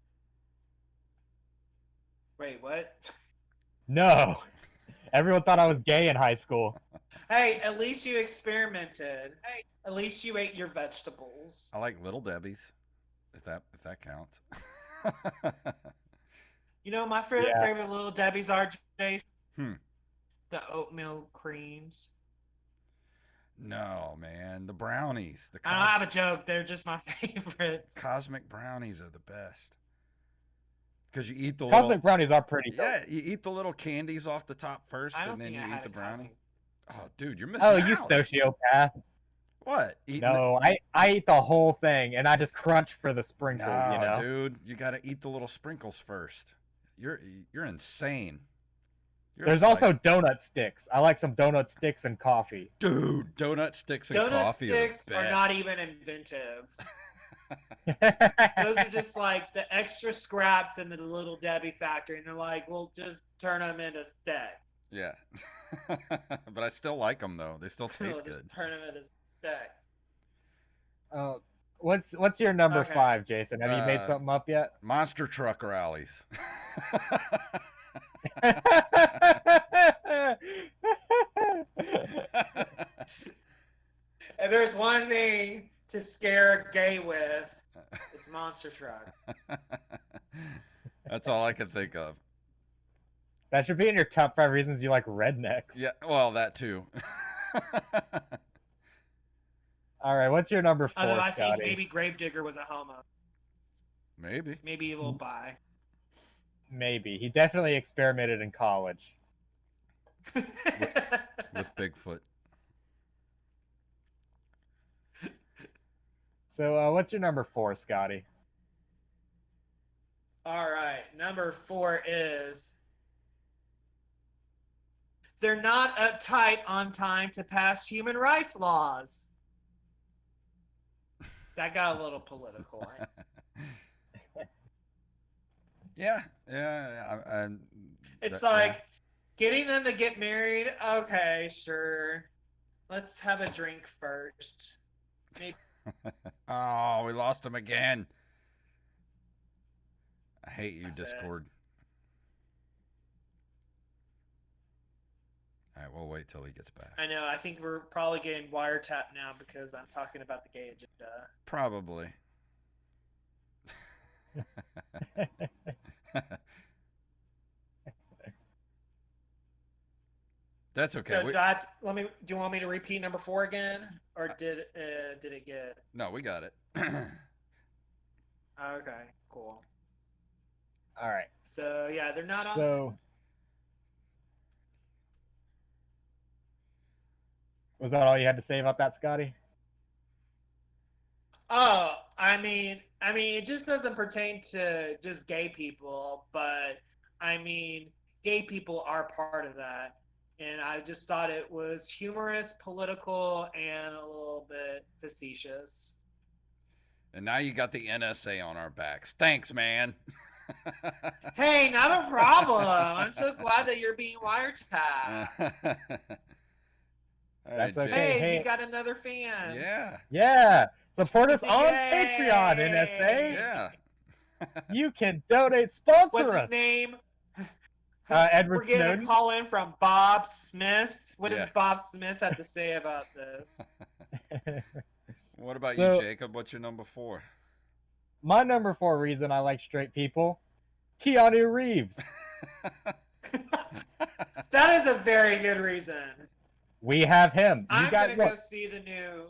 Wait, what? No. Everyone thought I was gay in high school. Hey, at least you experimented. Hey, at least you ate your vegetables. I like Little Debbie's, if that counts. You know, my favorite Little Debbie's are, Jason? The oatmeal creams. No, man. The brownies. I don't have a joke. They're just my favorites. Cosmic brownies are the best. Because you eat the Cosmic brownies are pretty good. Yeah, you eat the little candies off the top first, and then you eat the brownie. Oh, dude, you're missing out. Oh, you sociopath. What? No, I eat the whole thing, and I just crunch for the sprinkles, you know? Dude, you got to eat the little sprinkles first. You're insane. There's also donut sticks. I like some donut sticks and coffee. Dude, donut sticks and coffee are not even inventive. Those are just like the extra scraps in the Little Debbie factory, and they're like, we'll just turn them into sticks. Yeah. But I still like them, though. They still taste good. Turn them into sticks. What's your number 5, Jason? Have you made something up yet? Monster truck rallies. If there's one thing to scare a gay with, it's monster truck. That's all I can think of. That should be in your top 5 reasons you like rednecks. Yeah, well, that too. All right, what's your number 4, I Scotty? think maybe Gravedigger was a homo. Maybe. Maybe a little bi. Maybe. He definitely experimented in college. with Bigfoot. So, what's your number 4, Scotty? All right, number 4 is they're not uptight on time to pass human rights laws. That got a little political. Yeah. It's like getting them to get married. Okay, sure. Let's have a drink first. Maybe. Oh, we lost him again. I hate you, Discord. All right, we'll wait till he gets back. I know. I think we're probably getting wiretapped now because I'm talking about the gay agenda. Probably. That's okay. So do you want me to repeat number 4 again, or did it get? No, we got it. Okay, cool. All right. So yeah, they're not on. So was that all you had to say about that, Scotty? Oh, I mean, it just doesn't pertain to just gay people, but I mean, gay people are part of that. And I just thought it was humorous, political, and a little bit facetious. And now you got the NSA on our backs. Thanks, man. Hey, not a problem. I'm so glad that you're being wiretapped. That's okay. Hey, you got another fan. Yeah. Yeah. Support us on Patreon, NSA. Yeah. You can donate, sponsor What's us. His name? Edward We're getting Snowden. a call in from Bob Smith. What does Bob Smith have to say about this? What about you, Jacob? What's your number 4? My number 4 reason I like straight people, Keanu Reeves. That is a very good reason. We have him. I'm gonna go see the new.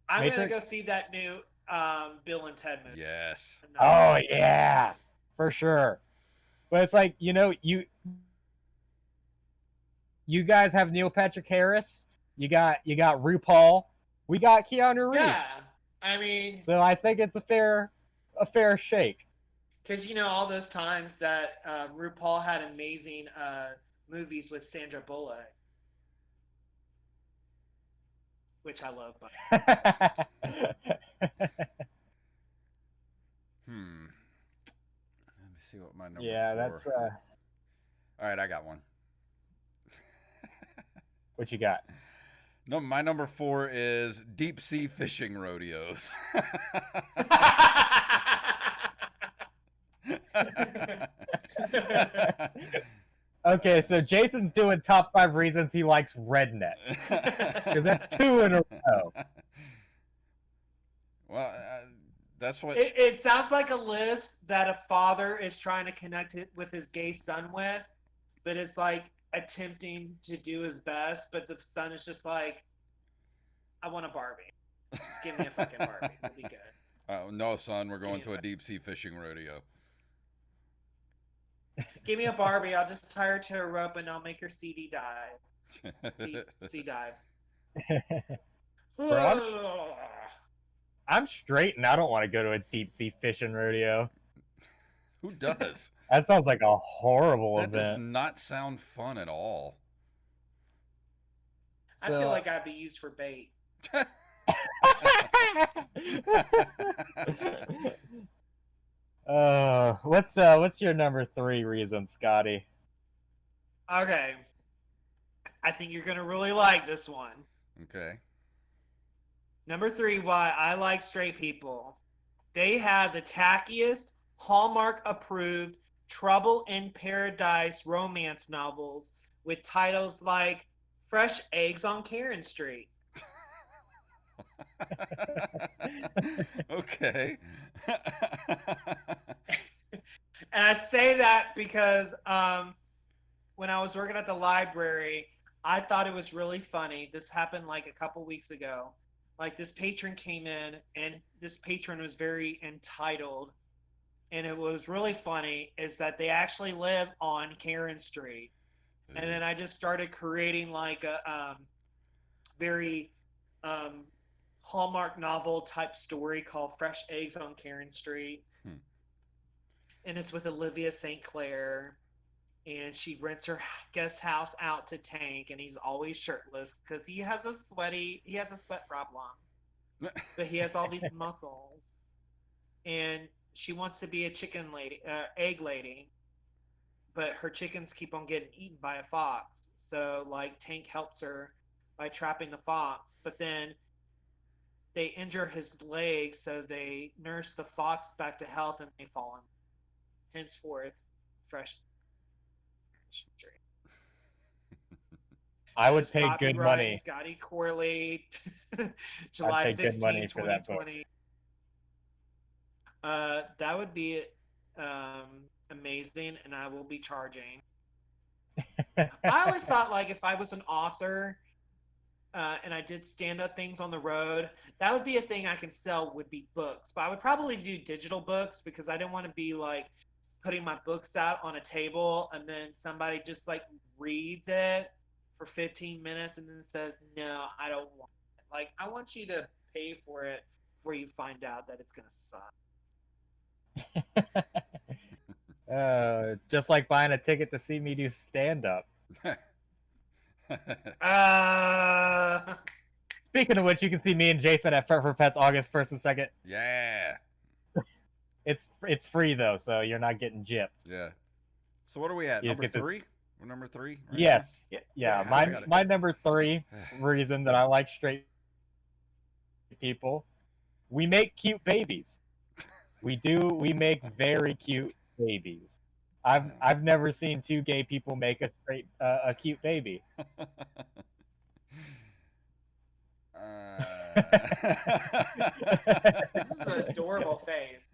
I'm gonna go see that new Bill and Ted movie. Yes. Oh yeah, for sure. But it's like, you know, you guys have Neil Patrick Harris. You got RuPaul. We got Keanu Reeves. Yeah, I mean. So I think it's a fair shake. Because, you know, all those times that RuPaul had amazing movies with Sandra Bullock, which I love. Let me see what my number. Yeah, 4. that's. All right, I got one. What you got? No, my number 4 is deep sea fishing rodeos. Okay, so Jason's doing top 5 reasons he likes rednecks. Because that's 2 in a row. Well, that's what... It sounds like a list that a father is trying to connect it with his gay son with, but it's like attempting to do his best, but the son is just like, I want a Barbie. Just give me a fucking Barbie. It'll be good. No, son, we're going to a deep sea fishing rodeo. Give me a Barbie. I'll just tie her to a rope and I'll make her CD dive. Sea dive. Bro, I'm straight and I don't want to go to a deep sea fishing rodeo. Who does? That sounds like a horrible event. That does not sound fun at all. I feel like I'd be used for bait. What's your number 3 reason, Scotty? Okay. I think you're gonna really like this one. Okay. Number 3, why I like straight people. They have the tackiest, Hallmark approved Trouble in Paradise romance novels with titles like Fresh Eggs on Karen Street. Okay. And I say that because when I was working at the library, I thought it was really funny. This happened like a couple weeks ago. Like this patron came in, and this patron was very entitled. And it was really funny is that they actually live on Karen Street. And then I just started creating like a very Hallmark novel type story called Fresh Eggs on Karen Street. And it's with Olivia St. Clair. And she rents her guest house out to Tank, and he's always shirtless because he has a sweat problem. But he has all these muscles. And she wants to be a egg lady. But her chickens keep on getting eaten by a fox. So like Tank helps her by trapping the fox. But then they injure his legs, so they nurse the fox back to health and they fall in. Henceforth, Fresh Street. I would pay good money. Scottie Corley, July 16, 2020. That would be amazing, and I will be charging. I always thought, like, if I was an author and I did stand-up things on the road, that would be a thing I can sell, would be books. But I would probably do digital books because I didn't want to be, like, putting my books out on a table and then somebody just, like, reads it for 15 minutes and then says, no, I don't want it. Like, I want you to pay for it before you find out that it's going to suck. Just like buying a ticket to see me do stand-up. Speaking of which, you can see me and Jason at Fret for Pets August 1st and 2nd. Yeah. It's free though, so you're not getting gypped. Yeah. So what are we at? You just Number get 3? We're number 3? Right Yes. now? Yeah. My number 3 reason that I like straight people, we make cute babies. We make very cute babies. I've never seen 2 gay people make a cute baby. This is an adorable face.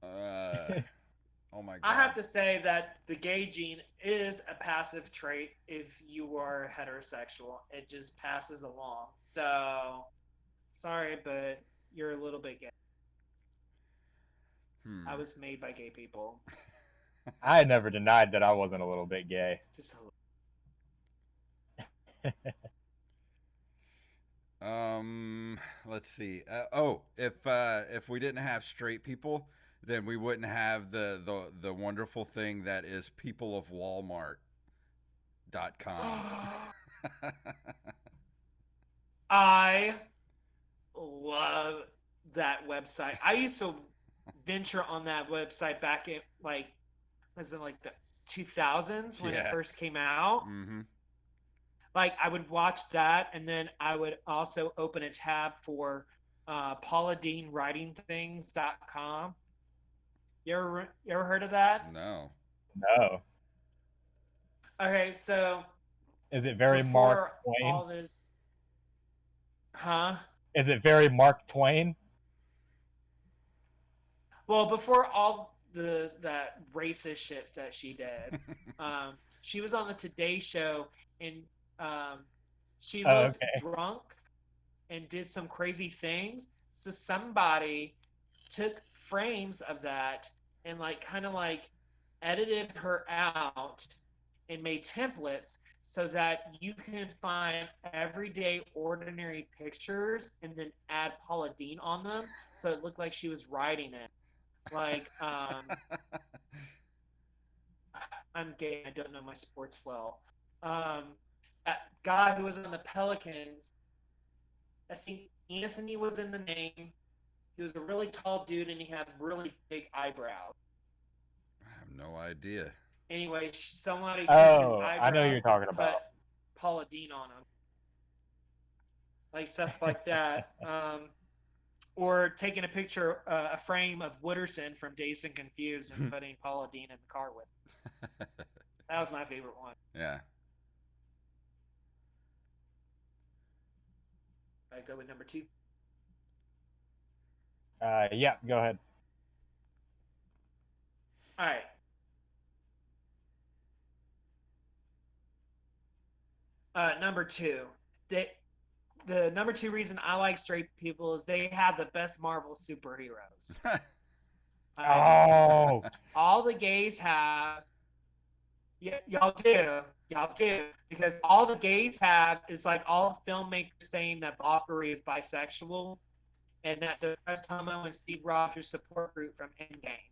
Oh my god. I have to say that the gay gene is a passive trait if you are heterosexual. It just passes along. So, sorry, but you're a little bit gay. I was made by gay people. I never denied that I wasn't a little bit gay. Just a little. Let's see. If we didn't have straight people, then we wouldn't have the wonderful thing that is peopleofwalmart.com. I love that website. I used to venture on that website back in was it like the 2000s when it first came out? Mm-hmm. like I would watch that, and then I would also open a tab for PaulaDeanWritingThings.com. You ever heard of that? No. No. Okay, so Is it very Mark before Twain? all this, huh? Is it very Mark Twain? Well, before all that racist shit that she did, she was on the Today Show, and um, she Oh, looked okay. drunk and did some crazy things. So somebody took frames of that and like kind of like edited her out and made templates so that you can find everyday ordinary pictures and then add Paula Dean on them so it looked like she was writing it. Like I'm gay, I don't know my sports well. Um that guy who was on the Pelicans, I think Anthony was in the name. He was a really tall dude and he had really big eyebrows. I have no idea. Anyway, somebody took his Oh, I know who eyebrows you're talking and put about. Paula Dean on them. Like stuff like that. Or taking a picture, a frame of Wooderson from Dazed and Confused and putting Paula Dean in the car with him. That was my favorite one. Yeah. I go with number 2. Yeah, go ahead. All right. Number 2. The number 2 reason I like straight people is they have the best Marvel superheroes. Oh, All the gays have. Yeah, y'all do, because all the gays have is like all filmmakers saying that Valkyrie is bisexual, and that depressed homo and Steve Rogers support group from Endgame.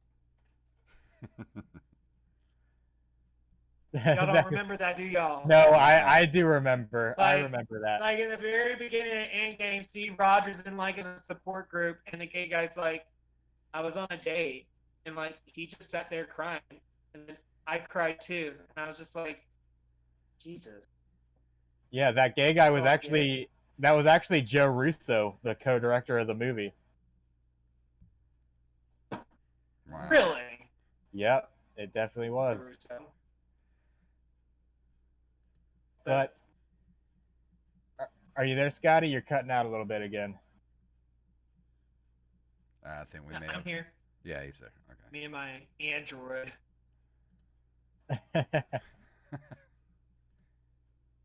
Y'all don't remember that, do y'all? No, I do remember. I Like, remember that. Like in the very beginning of Endgame, Steve Rogers in like in a support group, and the gay guy's like, I was on a date, and like he just sat there crying, and then I cried too, and I was just like, Jesus. Yeah, that gay guy was So actually that was actually Joe Russo, the co-director of the movie. Wow. Really? Yep, it definitely was. Russo. But are you there, Scotty? You're cutting out a little bit again. I think we may I'm have. here. Yeah, he's there. Okay. Me and my android.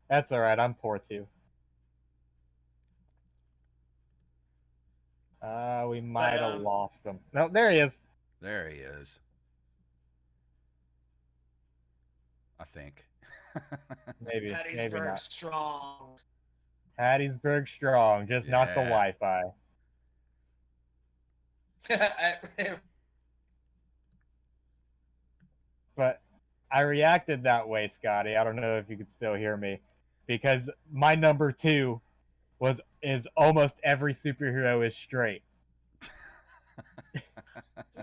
That's all right. I'm poor too. We might have lost him. No, there he is. There he is. I think. Maybe. Maybe Hattiesburg not. strong. Hattiesburg strong, just not the Wi-Fi. But I reacted that way, Scotty. I don't know if you could still hear me, because my number 2 is almost every superhero is straight.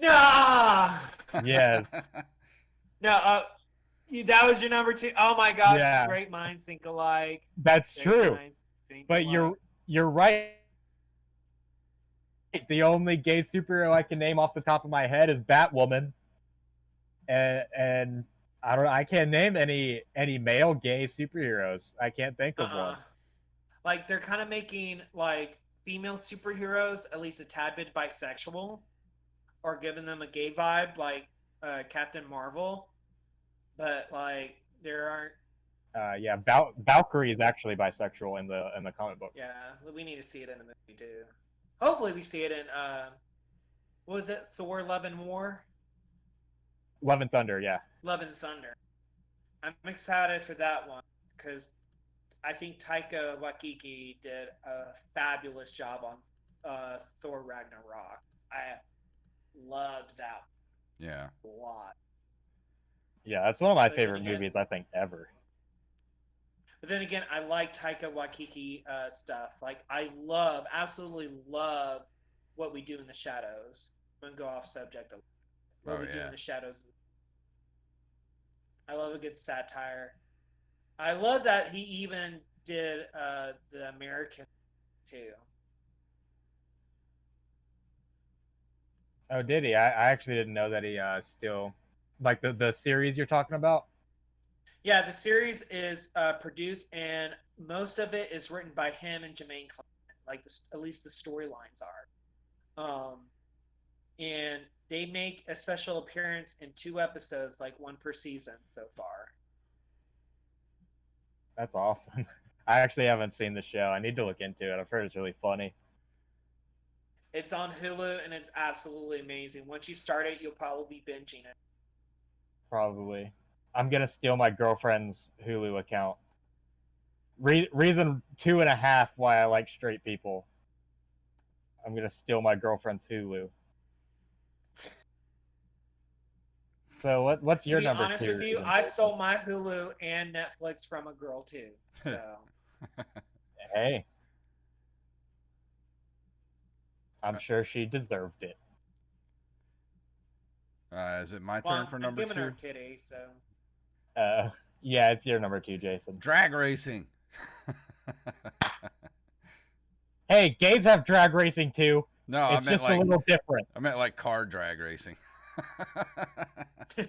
Nah. Yes. No. That was your number 2. Oh my gosh! Yeah. Great minds think alike. That's Great true. But alike. you're right. The only gay superhero I can name off the top of my head is Batwoman, and I can't name any male gay superheroes. I can't think of one. Like they're kind of making like female superheroes at least a tad bit bisexual, or giving them a gay vibe, like Captain Marvel. But like there aren't. Yeah, Valkyrie is actually bisexual in the comic books. Yeah, we need to see it in the movie too. Hopefully, we see it in what was it? Thor: Love and War. Love and Thunder, yeah. Love and Thunder. I'm excited for that one because I think Taika Waititi did a fabulous job on Thor: Ragnarok. I loved that. Yeah. A lot. Yeah, that's one of my favorite movies I think ever. But then again, I like Taika Waititi stuff. Like I absolutely love What We Do in the Shadows. I'm gonna go off subject a little. What We Do in the Shadows. I love a good satire. I love that he even did the American too. Oh, did he? I actually didn't know that he still like the series you're talking about. Yeah, the series is produced, and most of it is written by him and Jermaine Clement. Like at least the storylines are. And they make a special appearance in 2 episodes, like one per season so far. That's awesome. I actually haven't seen the show. I need to look into it. I've heard it's really funny. It's on Hulu, and it's absolutely amazing. Once you start it, you'll probably be binging it. Probably. I'm gonna steal my girlfriend's Hulu account. Reason 2.5 why I like straight people. I'm gonna steal my girlfriend's Hulu. So what's your number 2? To be honest with you, I stole my Hulu and Netflix from a girl too. So hey, I'm sure she deserved it. Is it my turn for number 2? I'm giving her a kitty, so. Yeah, it's your number 2, Jason. Drag racing. Hey, gays have drag racing too. No, it's just like, a little different. I meant like car drag racing. I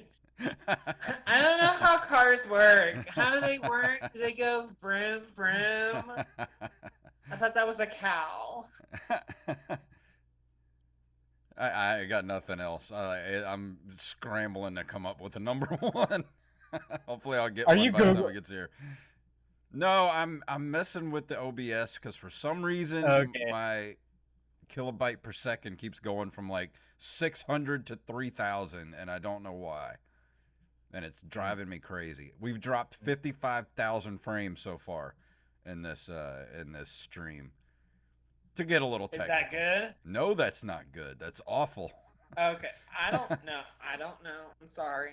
don't know how cars work. How do they work? Do they go vroom vroom? I thought that was a cow. I got nothing else. I'm scrambling to come up with a number 1. Hopefully I'll get one by the time it gets here. No, I'm messing with the OBS because for some reason my kilobyte per second keeps going from like 600 to 3,000, and I don't know why. And it's driving me crazy. We've dropped 55,000 frames so far in this stream. To get a little technical. Is that good? No, that's not good. That's awful. Okay, I don't know. I'm sorry.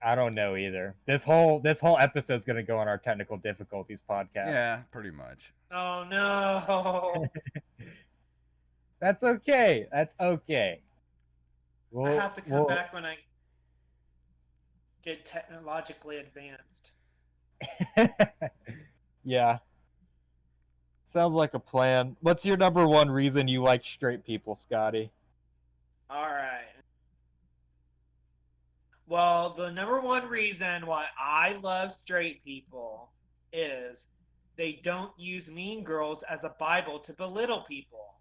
I don't know either. This whole episode's gonna go on our technical difficulties podcast. Yeah, pretty much. Oh no. That's okay. That's okay. I have to come back when I get technologically advanced. Yeah. Sounds like a plan. What's your number 1 reason you like straight people, Scotty? All right. Well, the number 1 reason why I love straight people is they don't use Mean Girls as a Bible to belittle people.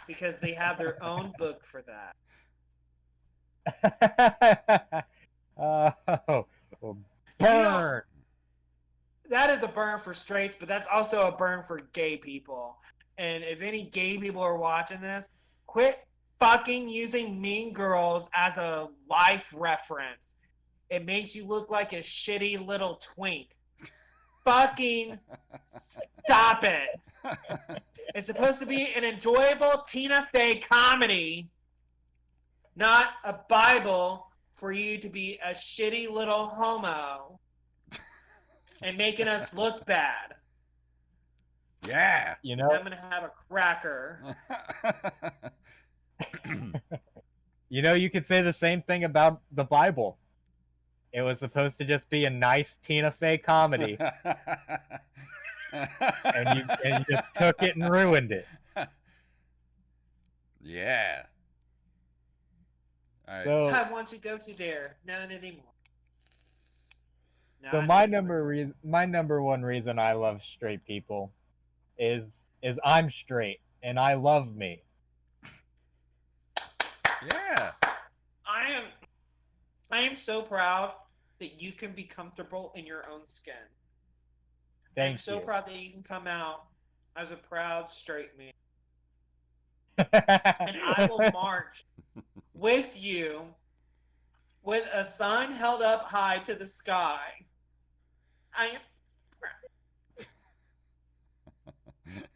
Because they have their own book for that. Burn! That is a burn for straights, but that's also a burn for gay people. And if any gay people are watching this, quit fucking using Mean Girls as a life reference. It makes you look like a shitty little twink. Fucking stop it. It's supposed to be an enjoyable Tina Fey comedy, not a Bible for you to be a shitty little homo and making us look bad. Yeah. You know, I'm going to have a cracker. You know, you could say the same thing about the Bible. It was supposed to just be a nice Tina Fey comedy. and you just took it and ruined it. Yeah. All right. So, I want to go to there. Not anymore. So my number 1 reason I love straight people is I'm straight and I love me. Yeah. I am so proud that you can be comfortable in your own skin. I'm so proud that you can come out as a proud straight man. And I will march with you with a sign held up high to the sky. I am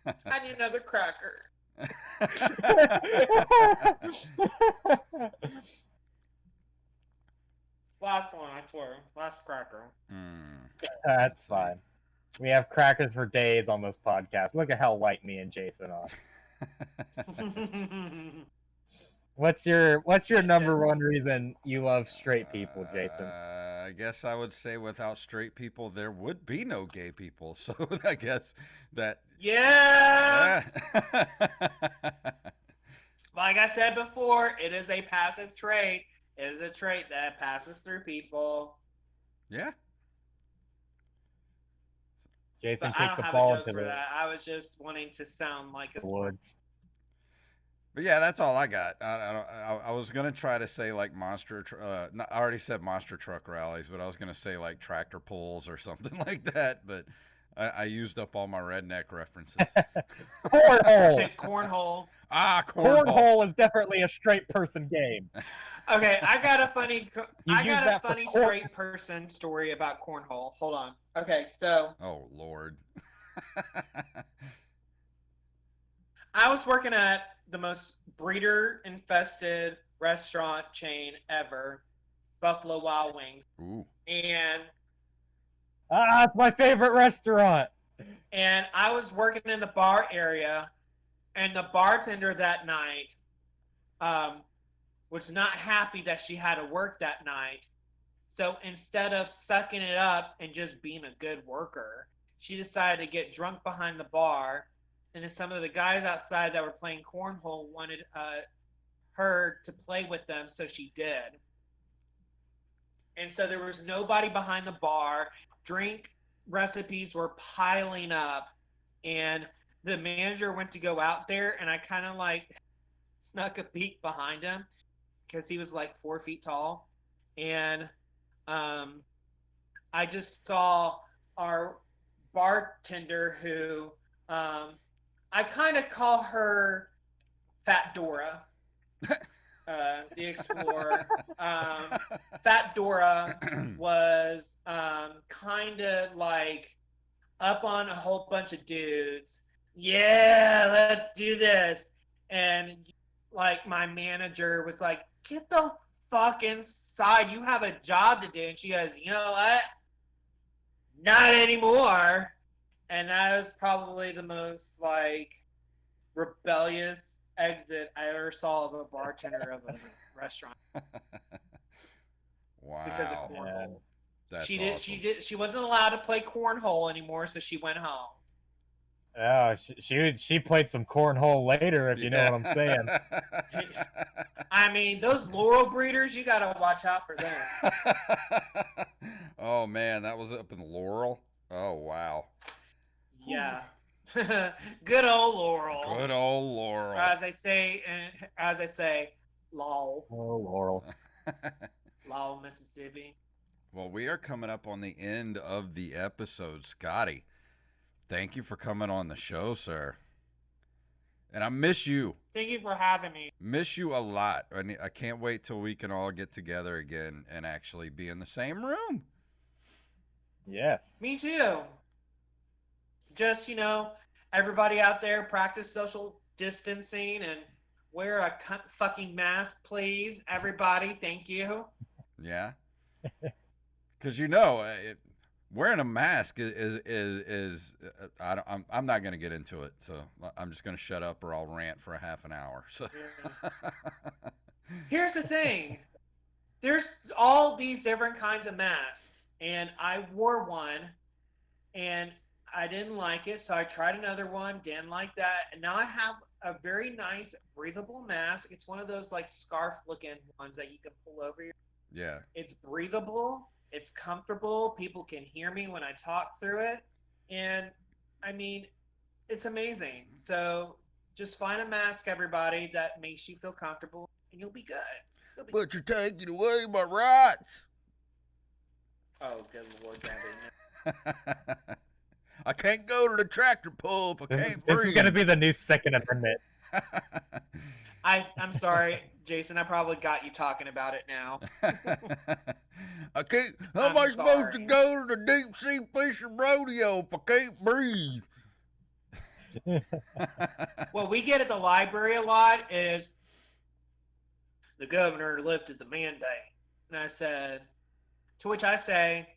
proud. I need another cracker. Last one, I swear. Last cracker. That's fine. We have crackers for days on this podcast. Look at how light me and Jason are. What's your number 1 reason you love straight people, Jason? I guess I would say without straight people, there would be no gay people. So I guess that. Yeah. Yeah. Like I said before, it is a passive trait. It is a trait that passes through people. Yeah. Jason But I kicked don't the have a ball joke into for the that. I was just wanting to sound like a smart. woods. But yeah, that's all I got. I was gonna try to say like I already said monster truck rallies, but I was gonna say like tractor pulls or something like that. But I used up all my redneck references. Cornhole. Cornhole. Cornhole is definitely a straight person game. Okay, I got a funny You straight person story about cornhole. Hold on. Okay, so Oh Lord. I was working at the most breeder infested restaurant chain ever, Buffalo Wild Wings. Ooh. And it's my favorite restaurant. and I was working in the bar area, and the bartender that night was not happy that she had to work that night. So instead of sucking it up and just being a good worker, she decided to get drunk behind the bar. And then some of the guys outside that were playing cornhole wanted her to play with them, so she did. And so there was nobody behind the bar. Drink recipes were piling up, and the manager went to go out there, and I kind of like snuck a peek behind him because he was like 4 feet tall, and I just saw our bartender who I kind of call her Fat Dora, the explorer. Fat Dora was kind of like up on a whole bunch of dudes. Yeah, let's do this. And like my manager was like, get the fuck inside. You have a job to do. And she goes, you know what? Not anymore. And that was probably the most like rebellious exit I ever saw of a bartender of a restaurant. Wow. Because of cornhole. That's She awesome. she wasn't allowed to play cornhole anymore, so she went home. Oh, she played some cornhole later, if you know what I'm saying. I mean, those Laurel breeders, you gotta watch out for them. Oh man, that was up in Laurel. Oh wow. Yeah. Good old Laurel. Good old Laurel. Or as I say, lol. Oh, Laurel. Lol, Mississippi. Well, we are coming up on the end of the episode, Scotty. Thank you for coming on the show, sir. And I miss you. Thank you for having me. Miss you a lot. I can't wait till we can all get together again and actually be in the same room. Yes. Me too. Just, everybody out there, practice social distancing and wear a fucking mask, please. Everybody, thank you. Yeah. Because wearing a mask is I'm not going to get into it, so I'm just going to shut up or I'll rant for a half an hour. So here's the thing: there's all these different kinds of masks, and I wore one, and I didn't like it, so I tried another one, didn't like that, and now I have a very nice breathable mask. It's one of those like scarf-looking ones that you can pull over your. Yeah. It's breathable. It's comfortable. People can hear me when I talk through it. And I mean, it's amazing. So just find a mask, everybody, that makes you feel comfortable, and you'll be good. But you're taking away my rights. Oh, good Lord, Gabby. I can't go to the tractor pull if I can't breathe. This is going to be the new Second Amendment. I'm sorry, Jason. I probably got you talking about it now. I can't. How am I supposed to go to the deep sea fishing rodeo if I can't breathe? What we get at the library a lot is the governor lifted the mandate, and to which I say,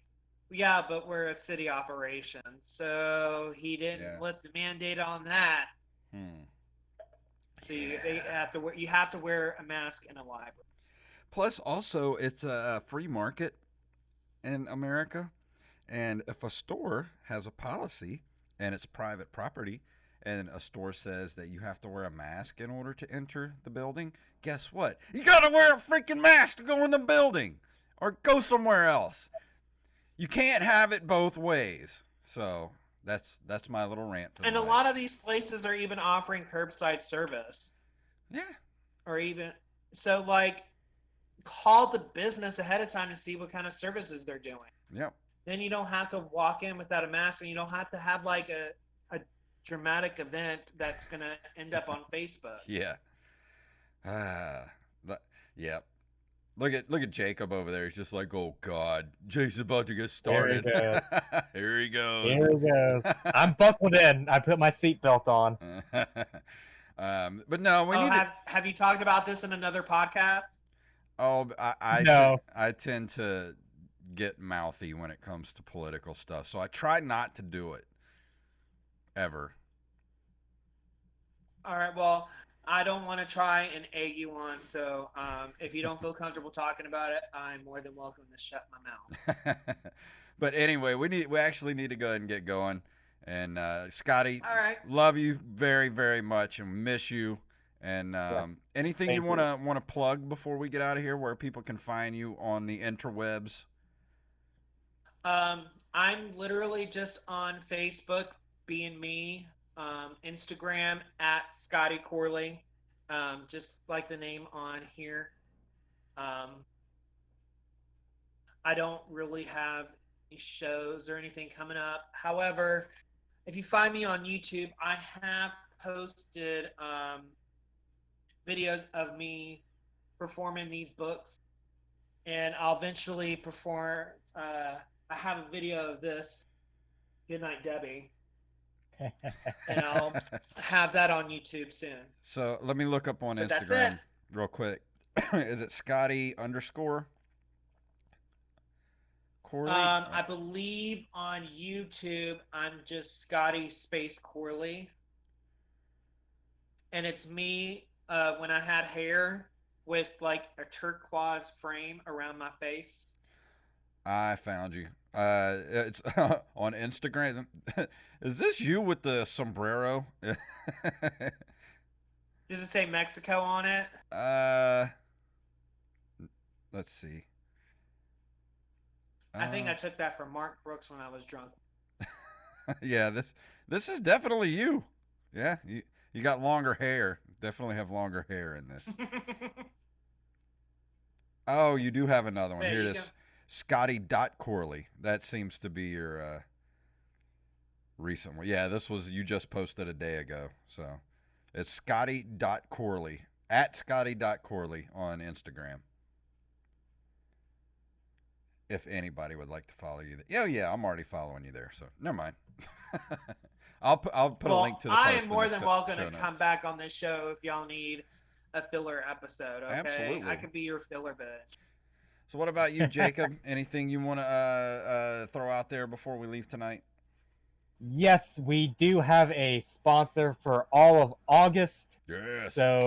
yeah, but we're a city operation, so he didn't lift the mandate on that. So you have to wear a mask in a library. Plus, also, it's a free market. in America. And if a store has a policy and it's private property, and a store says that you have to wear a mask in order to enter the building, guess what? You gotta wear a freaking mask to go in the building or go somewhere else. You can't have it both ways. So that's my little rant for the And a night. lot of these places are even offering curbside service. Yeah. Or even so, like, call the business ahead of time to see what kind of services they're doing. Yep. Then you don't have to walk in without a mask, and you don't have to have like a dramatic event that's gonna end up on Facebook. Yeah. Yeah. Look at Jacob over there. He's just like, oh God, Jake's about to get started. Here he goes. Here he goes. I'm buckled in. I put my seatbelt on. But no, have you talked about this in another podcast? Oh, No. I tend to get mouthy when it comes to political stuff, so I try not to do it ever. All right. Well, I don't want to try and egg you on. So if you don't feel comfortable talking about it, I'm more than welcome to shut my mouth. But anyway, we actually need to go ahead and get going. And Scotty, all right, love you very, very much and miss you. And anything you want to plug before we get out of here, where people can find you on the interwebs? I'm literally just on Facebook, being me. Instagram at Scottie Corley, just like the name on here. I don't really have any shows or anything coming up. However, if you find me on YouTube, I have posted videos of me performing these books, and I'll eventually perform. I have a video of this. Goodnight, Debbie. And I'll have that on YouTube soon. So let me look up on Instagram real quick. Is it Scottie _ Corley? I believe on YouTube I'm just Scottie space Corley, and it's me when I had hair with like a turquoise frame around my face. I found you. It's on Instagram. Is this you with the sombrero? Does it say Mexico on it? Let's see. I think I took that from Mark Brooks when I was drunk. Yeah, this is definitely you. Yeah, you got longer hair. Definitely have longer hair in this. Oh, you do have another one. Here it is. Scottie.Corley. That seems to be your recent one. Yeah, this was, you just posted a day ago. So it's Scottie.Corley at Scottie.Corley on Instagram. If anybody would like to follow you. Yeah, I'm already following you there. So never mind. I'll put a link to the post. I am more than welcome to come back on this show if y'all need a filler episode. Okay? Absolutely. I could be your filler bitch. So what about you, Jacob? Anything you want to throw out there before we leave tonight? Yes, we do have a sponsor for all of August. Yes. So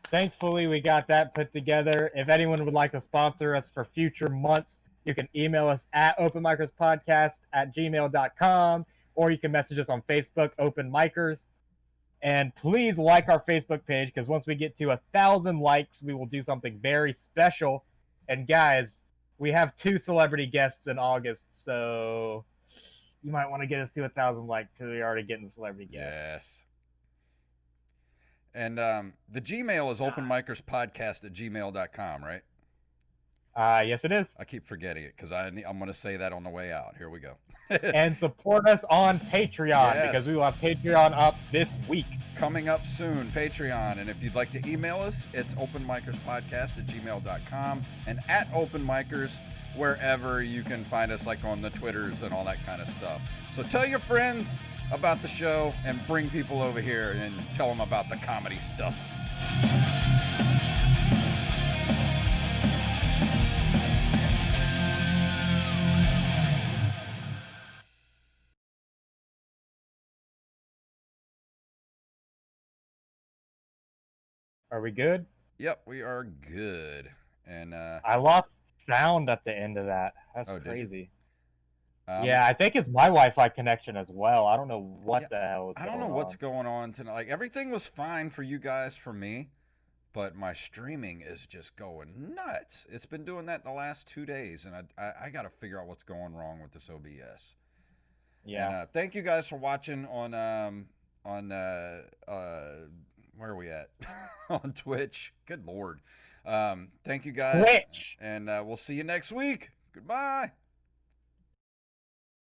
thankfully we got that put together. If anyone would like to sponsor us for future months, you can email us at openmicerspodcast@gmail.com, or you can message us on Facebook, Open Micers. And please like our Facebook page, because once we get to 1,000 likes, we will do something very special. And guys, we have 2 celebrity guests in August, so you might want to get us to 1,000 likes, so we're already getting celebrity guests. Yes. And the Gmail is openmicerspodcast@gmail.com, right? Yes, it is. I keep forgetting it because I'm going to say that on the way out. Here we go. And support us on Patreon, because we will have Patreon up this week. Coming up soon, Patreon. And if you'd like to email us, it's openmicerspodcast@gmail.com and at openmicers wherever you can find us, like on the Twitters and all that kind of stuff. So tell your friends about the show and bring people over here and tell them about the comedy stuffs. Are we good? Yep, we are good. And I lost sound at the end of that. That's Oh, did you? crazy. Yeah, I think it's my Wi-Fi connection as well. I don't know what Yeah, the hell is I going don't know on. what's going on tonight. Like everything was fine for you guys, for me, but my streaming is just going nuts. It's been doing that the last 2 days, and I got to figure out what's going wrong with this OBS. Yeah. And thank you guys for watching on where are we at? On Twitch. Good Lord. Thank you guys. Twitch. And we'll see you next week. Goodbye.